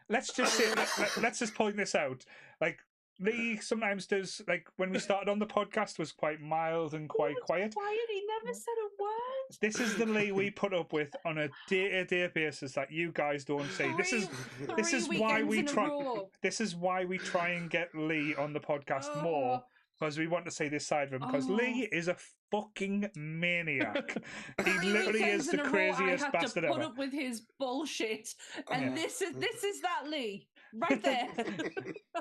let's just say, let's just point this out. Like, Lee sometimes does, like, when we started on the podcast, was quite mild and quite quiet. He never said a word. This is the Lee we put up with on a day-to-day basis that you guys don't see. This is why we try. This is why we try and get Lee on the podcast more, because we want to see this side of him. Because Lee is a fucking maniac. He literally is the craziest bastard ever. I had to put up with his bullshit, and this is that Lee right there.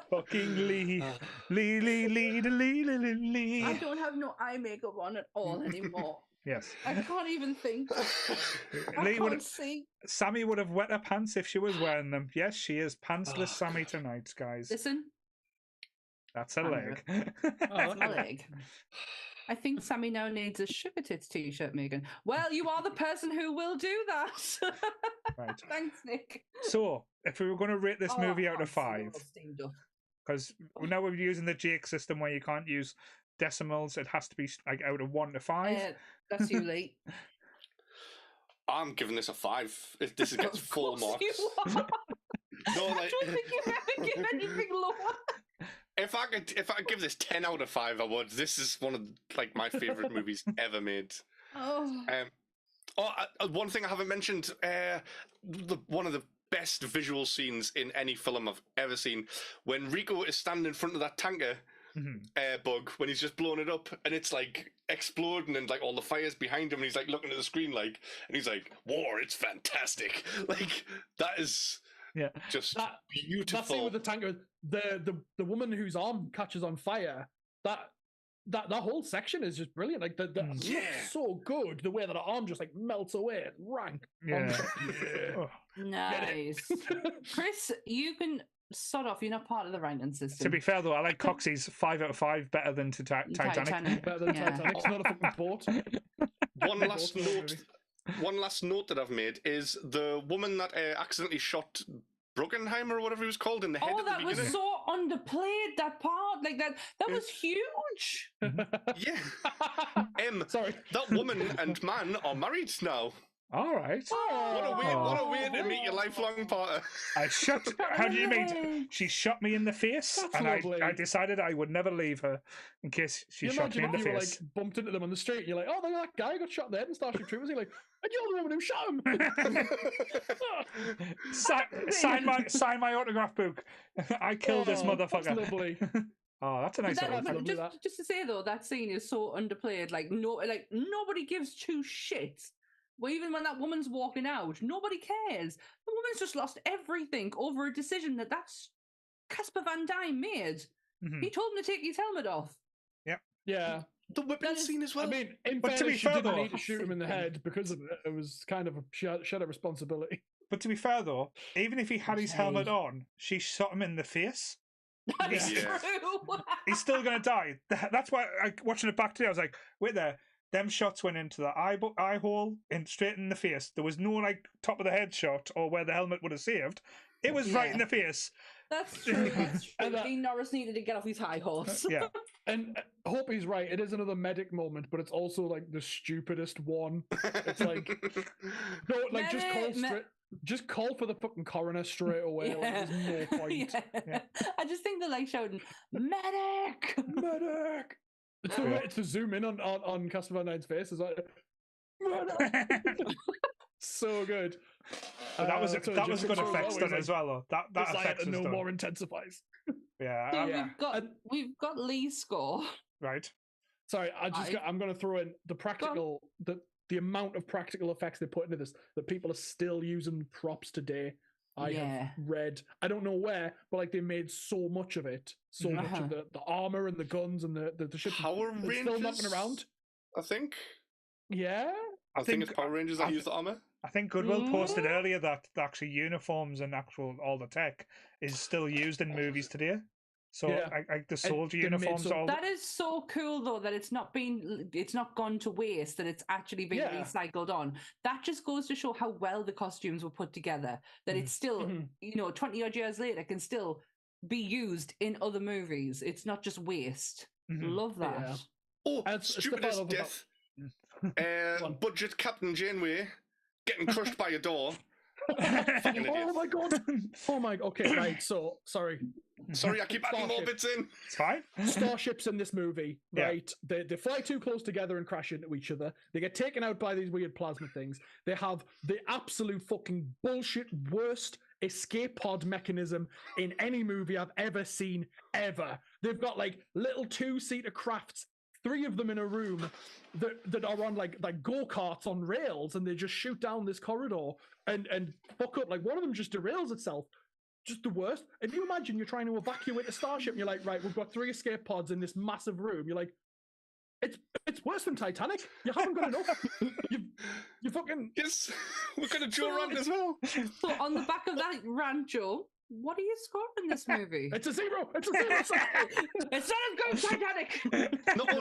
Fucking Lee. Lee. I don't have no eye makeup on at all anymore. Yes. I can't even think. I can't see. Sammy would have wet her pants if she was wearing them. Yes, she is pantsless Sammy tonight, guys. Listen. That's a leg. That's my leg. I think Sammy now needs a Sugar Tits t-shirt, Megan. Well, you are the person who will do that. Right. Thanks, Nick. So, if we were going to rate this movie out of 5, because now we're using the Jake system where you can't use decimals, it has to be like out of 1 to 5. That's you, Lee. I'm giving this a 5. If this gets full marks. No, like... I don't think you ever give anything lower. If I could give this 10 out of 5, I would. This is one of like my favorite movies ever made. One thing I haven't mentioned, one of the best visual scenes in any film I've ever seen, when Rico is standing in front of that tanker bug, when he's just blowing it up, and it's like exploding, and like all the fire's behind him, and he's like looking at the screen, like, and he's like, "War, it's fantastic!" Like that is. Yeah, just beautiful. That scene with the tanker, the woman whose arm catches on fire. That whole section is just brilliant. Like that looks so good. The way that her arm just like melts away, rank. Yeah, nice. Chris, you can sod off. You're not part of the ranking system. To be fair, though, I like Coxie's 5 out of 5 better than Titanic. Better than Titanic. It's not a fucking boat. One last note that I've made is the woman that accidentally shot Bruckenheimer or whatever he was called in the head at the beginning. Oh, that was so underplayed, that part. Like that was huge. Yeah. Sorry. That woman and man are married now. All right. What a way to meet your lifelong partner. How do you meet? She shot me in the face, and I decided I would never leave her in case she shot me in the face. You like bumped into them on the street, and you're like, "Oh, that guy got shot in the head in Starship Troopers." You're like, "And you're the woman who shot him." Sign my autograph book. I killed this motherfucker. That's lovely. Oh, that's a nice one. Just to say though, that scene is so underplayed. Like nobody gives two shits. Well, even when that woman's walking out, nobody cares. The woman's just lost everything over a decision that's Casper Van Dien made. He told him to take his helmet off. Yep. Yeah. The whipping scene as well. I mean, in fairness, she didn't need to shoot him in the head because of it. It was kind of she had a responsibility. But to be fair, though, even if he had his helmet on, she shot him in the face. That's true. He's still going to die. That's why, watching it back today, I was like, wait there. Them shots went into the eye hole and straight in the face. There was no like top of the head shot or where the helmet would have saved. It was right in the face. That's true. That's true. Dean Norris needed to get off his high horse. Yeah. And I hope he's right. It is another medic moment, but it's also like the stupidest one. It's like, no, like just call for the fucking coroner straight away. Yeah. Like, there's no point. Yeah. I just think they're like shouting, "Medic! Medic!" It's the zoom in on Casper Van Dien's face. It's like, so good. That was a good effects done as well, though. That effects no more intensifies. Yeah. We've got Lee's score. Right. Sorry, I'm going to throw in the practical. the amount of practical effects they put into this, that people are still using props today. I have read, I don't know where, but like they made so much of it, much of the armor and the guns and the ships. Power it's Rangers still knocking around. I think. Yeah, I think it's Power Rangers that use the armor. I think Goodwill posted earlier that actually uniforms and all the tech is still used in movies today. So like the soldier uniforms. That is so cool though, that it's not gone to waste, that it's actually been recycled on. That just goes to show how well the costumes were put together. That it's still, 20 odd years later, can still be used in other movies. It's not just waste. Love that. Yeah. Oh, stupidest death. Budget Captain Janeway getting crushed by a door. Oh my god! Oh my. Okay, right. So sorry, I keep adding more bits in. It's fine. Starships in this movie, right? They fly too close together and crash into each other. They get taken out by these weird plasma things. They have the absolute fucking bullshit worst escape pod mechanism in any movie I've ever seen ever. They've got like little 2-seater crafts, 3 of them in a room that are on like go-karts on rails, and they just shoot down this corridor and fuck up. Like one of them just derails itself. Just the worst. If you imagine you're trying to evacuate a starship and you're like, right, we've got 3 escape pods in this massive room. You're like, it's worse than Titanic. You haven't got enough. You fucking... Yes, we're going to Joe rant as well. So on the back of that rant, Joe, what are you scoring this movie? It's a 0. It's a 0. It's not as good as Titanic. Not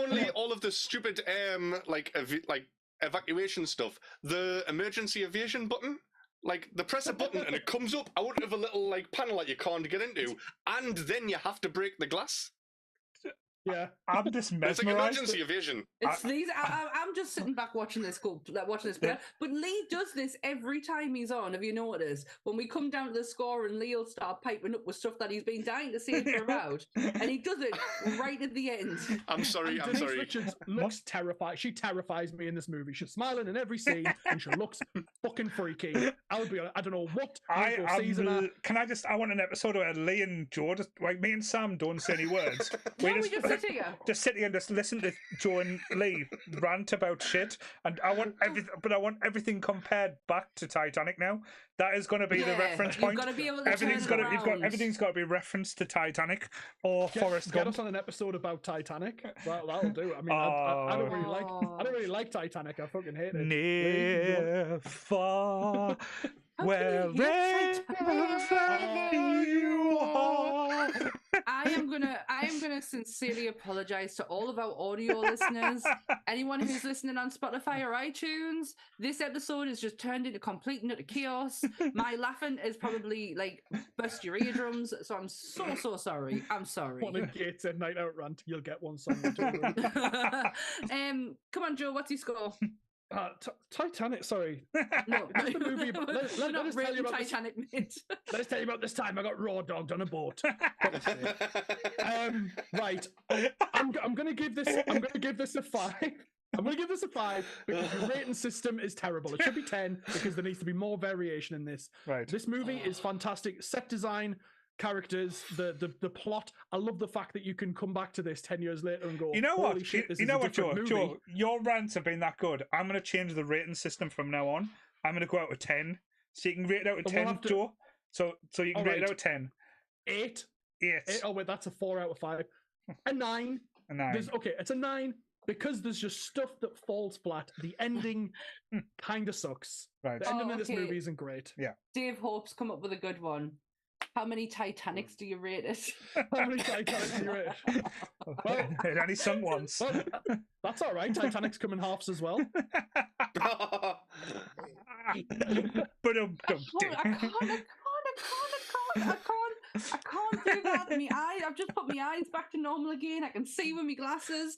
only all of the stupid evacuation stuff, the emergency evasion button. Like, they press a button and it comes up out of a little like panel that you can't get into, and then you have to break the glass. Yeah, I'm just mesmerized. It's like emergency evasion. It's these. I'm just sitting back watching this. But Lee does this every time he's on. Have you noticed? When we come down to the score and Lee will start piping up with stuff that he's been dying to say for about, and he does it right at the end. I'm sorry. Denise Richards looks terrified. She terrifies me in this movie. She's smiling in every scene, and she looks fucking freaky. I would be. I don't know what season. I want an episode where Lee and Joe, just like me and Sam, don't say any words. Just sit here and just listen to Joe and Lee rant about shit, and I want everything compared back to Titanic now. That is going to be the reference point. You've got to be able to everything's got to be referenced to Titanic or Forrest Gump. Get us on an episode about Titanic. That'll do. I mean, I don't really like Titanic. I fucking hate it. Near, far, wherever you are. I am gonna sincerely apologize to all of our audio listeners. Anyone who's listening on Spotify or iTunes, this episode has just turned into complete and utter chaos. My laughing is probably like burst your eardrums, so I'm so sorry. I'm sorry. One of Gates at Night Out rant, you'll get one song or two. Come on, Joe, what's your score? Titanic, sorry. No, That's the movie. Let us tell you about Titanic, mate. Let us tell you about this time I got raw dogged on a boat. Right. I'm gonna give this a 5. I'm going to give this a 5 because the rating system is terrible. It should be 10 because there needs to be more variation in this. Right. This movie is fantastic. Set design, characters, the plot. I love the fact that you can come back to this 10 years later and go, you know holy what? shit, this you is know a what, different movie. Joe? Your rants have been that good. I'm going to change the rating system from now on. I'm going to go out with 10. So you can rate it out of 10, Joe. So you can rate it out of 10. 8. 8. Oh, wait, that's a 4 out of 5. A 9. A 9. Okay, it's a 9 because there's just stuff that falls flat. The ending kind of sucks. Right. The ending of this movie isn't great. Yeah. Dave Hope's come up with a good one. How many Titanics do you rate it? How many Titanics do you rate it? Well, it only sung once. Well, that's all right. Titanic's come in halves as well. But I can't do that. I've just put my eyes back to normal again. I can see with my glasses.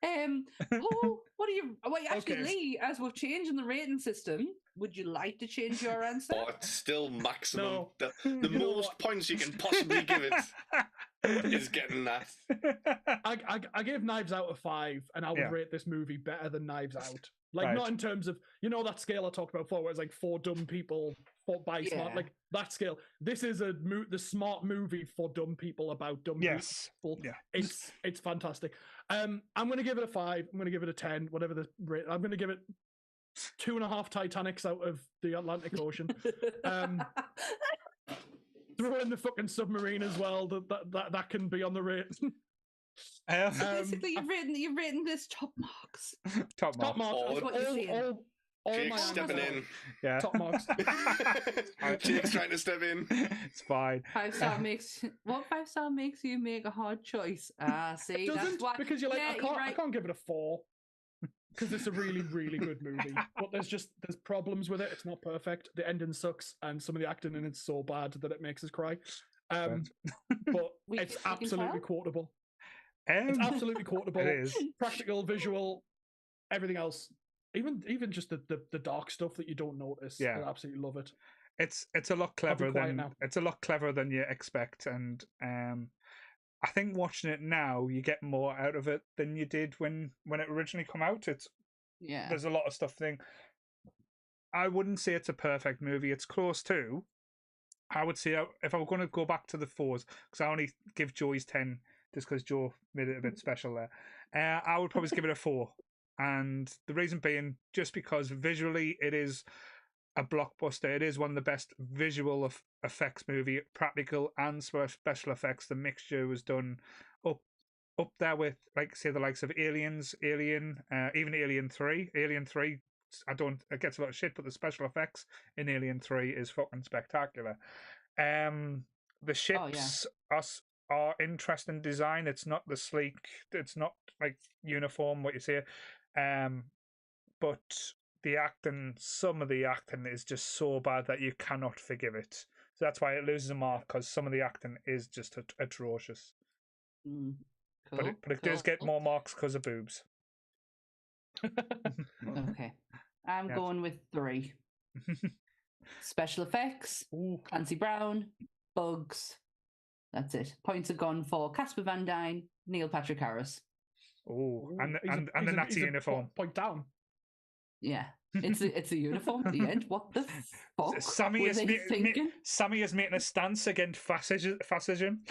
Paul, actually, Lee, as we're changing the rating system, would you like to change your answer? Oh, it's still maximum. No. The most points you can possibly give it is getting that. I gave Knives Out a 5, and I would rate this movie better than Knives Out. Like, not in terms of, that scale I talked about before, where it's like 4 dumb people fought by smart, like that scale. This is the smart movie for dumb people about dumb people. Yeah. It's fantastic. I'm going to give it a 5. I'm going to give it a 10, whatever the rate. I'm going to give it 2.5 Titanics out of the Atlantic Ocean. Throw in the fucking submarine as well. That can be on the rate. Basically, you've written this top marks. Top Top marks. All- That's what you're saying. All Jake's my stepping answers in. Yeah. are top marks. Jake's trying to step in. It's fine. 5-star makes what 5-star makes you make a hard choice. See, that's Doesn't, why. because you're like, Yeah, I you're right. can't give it a 4 because it's a really, really good movie. But there's problems with it. It's not perfect. The ending sucks, and some of the acting in it's so bad that it makes us cry. But it's absolutely quotable. It's absolutely quotable. It is. Practical, visual, everything else. Even just the dark stuff that you don't notice. Yeah. I absolutely love it. It's a lot clever than you expect, and I think watching it now, you get more out of it than you did when it originally come out. There's a lot of stuff thing. I wouldn't say it's a perfect movie. It's close to. I would say if I were going to go back to the 4s, because I only give Joe's 10 just because Joe made it a bit special there. I would probably give it a 4, and the reason being just because visually it is a blockbuster. It is one of the best visual effects movie, practical and special effects. The mixture was done up there with, like, say, the likes of Alien, even Alien 3. Alien 3, it gets a lot of shit, but the special effects in Alien 3 is fucking spectacular. The ships are interesting design. It's not the sleek, it's not like uniform, what you say. But some of the acting is just so bad that you cannot forgive it. So that's why it loses a mark, because some of the acting is just atrocious. Cool, but it does get more marks because of boobs. Okay. I'm going with 3. Special effects, Clancy Brown, bugs. That's it. Points have gone for Casper Van Dine, Neil Patrick Harris. Oh, and the Nazi uniform. Point down. Yeah, it's a uniform at the end. What the fuck? Sammy is making a stance against fascism.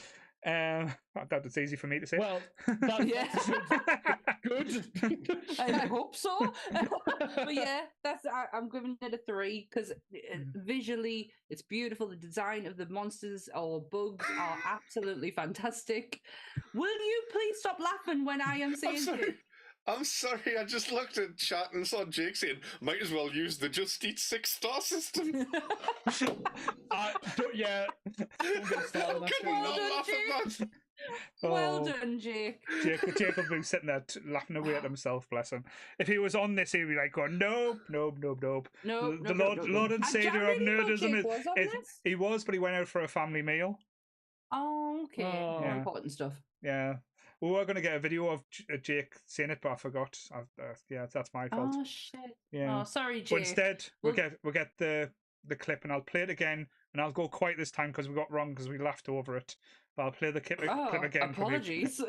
That's easy for me to say. Well, that's good. I hope so. But yeah, I'm giving it a 3 because visually it's beautiful. The design of the monsters or bugs are absolutely fantastic. Will you please stop laughing when I am saying this? I'm sorry, I just looked at chat and saw Jake saying, might as well use the Just Eat 6-star system. Yeah. How can you not laugh at that? Well done, Jake. Jake will be sitting there laughing away at himself, bless him. If he was on this, he'd be like, going, nope. The Lord and Savior of nerdism. He was, but he went out for a family meal. Oh, okay. More important stuff. Yeah. We were going to get a video of Jake saying it, but I forgot. That's my fault. Oh shit! Yeah. Oh, sorry, Jake. But instead, we'll get the clip, and I'll play it again, and I'll go quiet this time because we got wrong because we laughed over it. But I'll play the clip again. Apologies.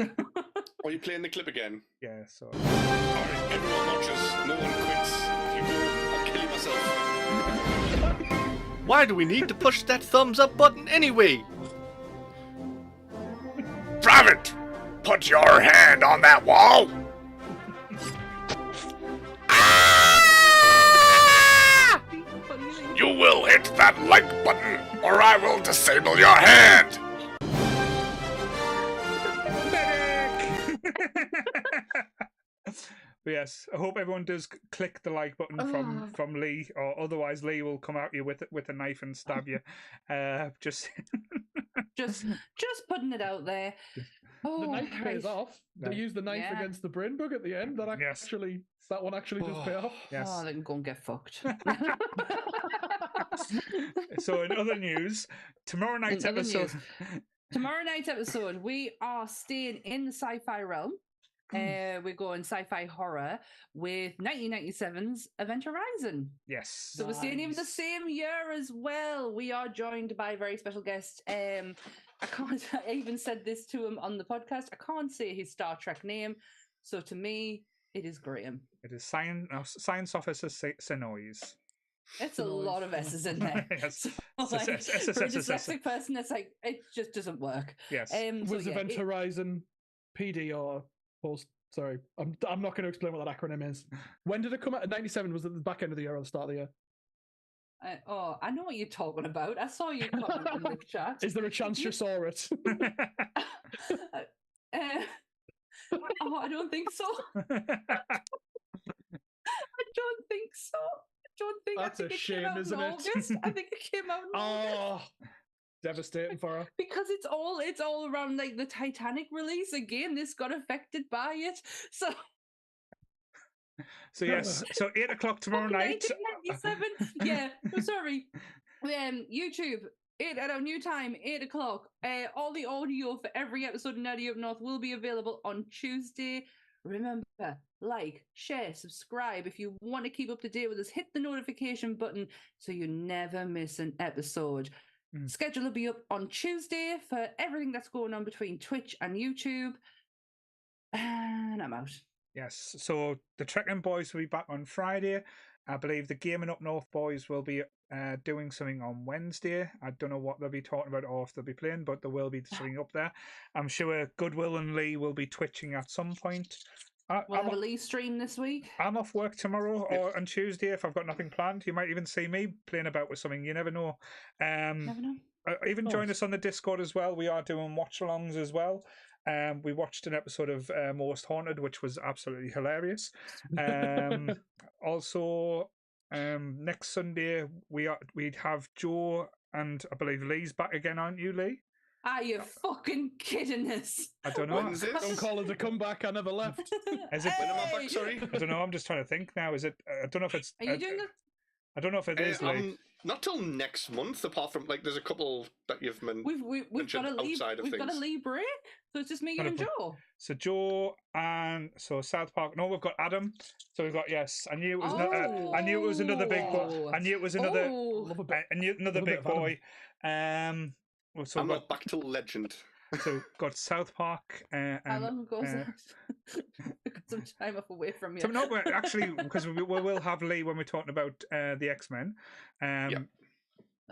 Are you playing the clip again? Yeah. So. All right, everyone watches. No one quits. If you go, I'll kill myself. Why do we need to push that thumbs up button anyway? Private! Put your hand on that wall! Ah! You will hit that like button, or I will disable your hand! But yes, I hope everyone does click the like button from Lee, or otherwise Lee will come at you with a knife and stab you. Just putting it out there. The knife pays off. They use the knife against the brain bug at the end. That one actually does pay off. Yes. Oh, they can go and get fucked. So in other news, tomorrow night's episode, we are staying in the sci-fi realm. We're going sci-fi horror with 1997's Event Horizon. Yes. So we're staying in the same year as well. We are joined by a very special guest. I even said this to him on the podcast. I can't say his Star Trek name. So to me, it is Graham. It is Science Officer Senoise. It's a lot of S's in there. Yes. So, for a dyslexic person, it's like, it just doesn't work. Yes. Was Event Horizon PD or post Sorry, I'm not going to explain what that acronym is. When did it come out? 97 was it the back end of the year or the start of the year? I know what you're talking about. I saw you comment in the chat. Is there a chance you saw it? I don't think so. I don't think so. That's a shame, isn't it? I think it came out in August. Devastating for her. Because it's all around like the Titanic release again. This got affected by it. So yes, so 8 o'clock tomorrow night. 1997. Yeah, sorry. YouTube. At our new time, 8 o'clock. All the audio for every episode of Nerdy Up North will be available on Tuesday. Remember, like, share, subscribe. If you want to keep up to date with us, hit the notification button so you never miss an episode. Schedule will be up on Tuesday for everything that's going on between Twitch and YouTube. And I'm out. Yes, so the Trekking Boys will be back on Friday. I believe the Gaming Up North boys will be doing something on Wednesday. I don't know what they'll be talking about or if they'll be playing, but there will be something up there. I'm sure Goodwill and Lee will be twitching at some point. We'll have a Lee stream this week. I'm off work tomorrow or on Tuesday if I've got nothing planned. You might even see me playing about with something. You never know. Never know. Even join us on the Discord as well. We are doing watch-alongs as well. We watched an episode of Most Haunted, which was absolutely hilarious. Also, next Sunday we'd have Joe and I believe Lee's back again, aren't you, Lee? Are you fucking kidding us? I don't know. When's this? Don't call it a comeback. I never left. Is it? When am I back? Sorry. I don't know. I'm just trying to think now. Is it? I don't know if it's. Are you doing it? I don't know if it is, Lee. Not till next month. Apart from like, there's a couple that you've We've got a Lee. We've got a Lee break, so it's just me, you, and Joe. So Joe and South Park. No, we've got Adam. So we've got I knew it was. I knew it was another big boy. I knew it was another. I knew another big boy. So I'm not back till Legend. So got South Park. How long ago was that? We've got some time off away from you. So no, but actually, because we will have Lee when we're talking about the X-Men.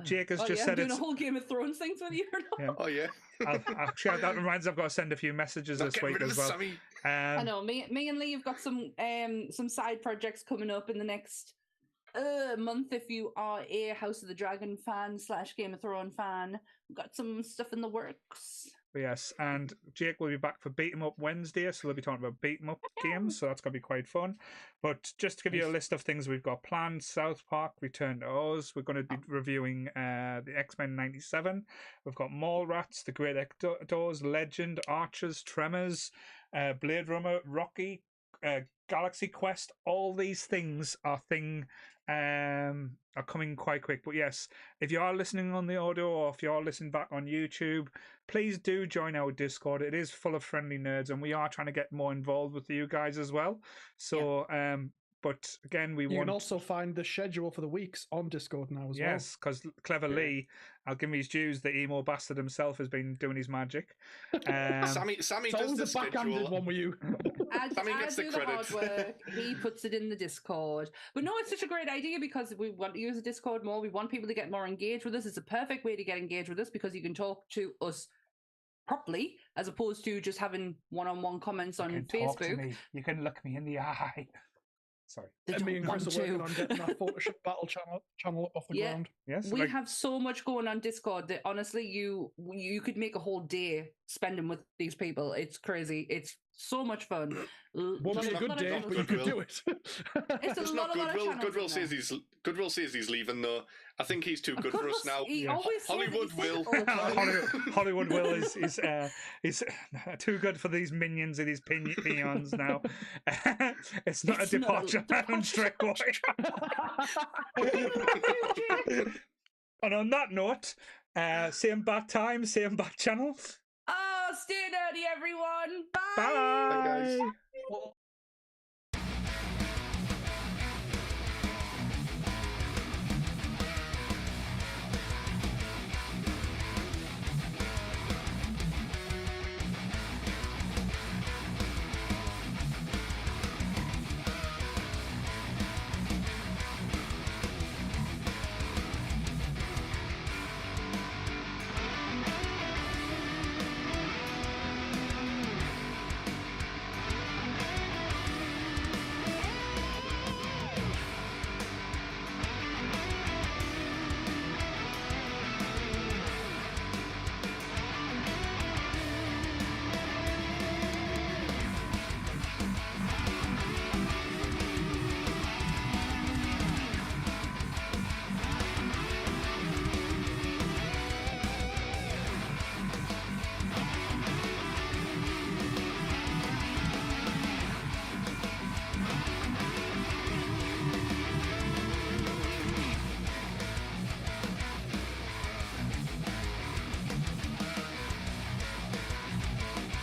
Jake has just said doing it's a whole Game of Thrones things with you. Yeah. Oh yeah. Actually, that reminds me, I've got to send a few messages this week as well. I know. Me and Lee have got some side projects coming up in the next month. If you are a House of the Dragon fan / Game of Thrones fan, we've got some stuff in the works. Yes, and Jake will be back for Beat 'em Up Wednesday, so they'll be talking about Beat 'em Up games, so that's going to be quite fun. But just to give you a list of things we've got planned, South Park, Return to Oz, we're going to be reviewing the X-Men 97, we've got Mallrats, The Great Outdoors, Legend, Archers, Tremors, Blade Runner, Rocky, Galaxy Quest. All these things are coming quite quick. But yes, if you are listening on the audio or if you are listening back on YouTube, please do join our Discord. It is full of friendly nerds and we are trying to get more involved with you guys as well. So but again, you can also find the schedule for the weeks on Discord now as well. Yes, because Clever Lee, I'll give him his dues, the emo bastard himself has been doing his magic. Sammy does the schedule. One with you. Sammy gets the credit. Hard work. He puts it in the Discord. But no, it's such a great idea because we want to use the Discord more. We want people to get more engaged with us. It's a perfect way to get engaged with us because you can talk to us properly as opposed to just having one-on-one comments on Facebook. Talk to me. You can look me in the eye. Sorry. And me and Chris are working on getting that Photoshop battle channel up off the ground. Yes, we have so much going on Discord that honestly, you could make a whole day spending with these people. It's crazy. It's so much fun. Won't be a good day, but you could do it. It's not Goodwill. Goodwill says he's leaving though. I think he's too good for us now. Hollywood Will. Hollywood Will is too good for these minions and these peons now. It's not a departure from Strike Boy. And on that note, same bad time, same bad channel. Oh, stay nerdy, everyone. Bye. Bye. Bye guys.